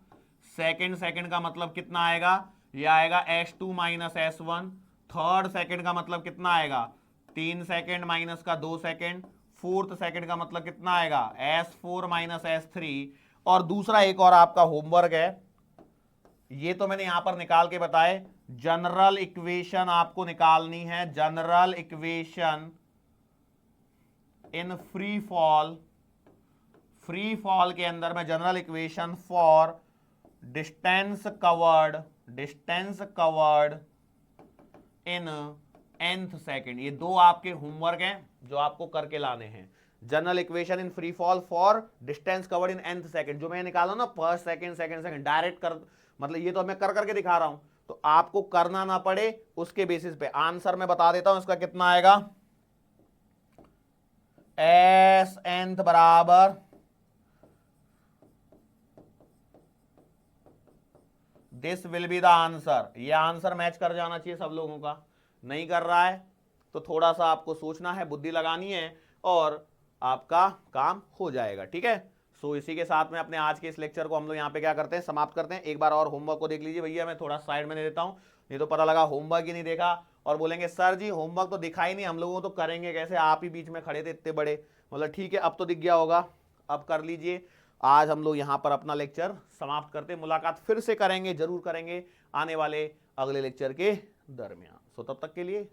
A: second second का मतलब कितना आएगा, ये आएगा S2 minus S1, third second का मतलब कितना आएगा, 3 सेकंड माइनस का 2 सेकंड, फोर्थ सेकंड का मतलब कितना आएगा, S4 माइनस S3। और दूसरा एक और आपका होमवर्क है, ये तो मैंने यहां पर निकाल के बताए, जनरल इक्वेशन आपको निकालनी है, general equation in free fall. Free fall के अंदर में general equation for distance covered in nth second. ये दो आपके होमवर्क हैं जो आपको करके लाने हैं। General equation in free fall for distance covered in nth second, जो मैं निकाला ना first second second second direct कर, मतलब ये तो मैं कर करके दिखा रहा हूं, तो आपको करना ना पड़े उसके बेसिस पे आंसर मैं बता देता हूं। इसका कितना आएगा, एस nth बराबर this will be the answer. ये आंसर मैच कर जाना चाहिए सब लोगों का। नहीं कर रहा है तो थोड़ा सा आपको सोचना है, बुद्धि लगानी है और आपका काम हो जाएगा, ठीक है? सो इसी के साथ में अपने आज के इस लेक्चर को हम लोग यहाँ पे क्या करते हैं, समाप्त करते हैं। एक बार और होमवर्क को देख लीजिए भैया, मैं थोड़ा साइड में दे देता हूँ, नहीं तो पता लगा होमवर्क ही नहीं देखा और बोलेंगे सर जी होमवर्क तो दिखा ही नहीं, हम लोगों तो करेंगे कैसे, आप ही बीच में खड़े थे इतने बड़े। मतलब ठीक है, अब तो दिख गया होगा, अब कर लीजिए। आज हम लोग यहाँ पर अपना लेक्चर समाप्त करते हैं, मुलाकात फिर से करेंगे, जरूर करेंगे आने वाले अगले लेक्चर के दरमियान। सो तब तक के लिए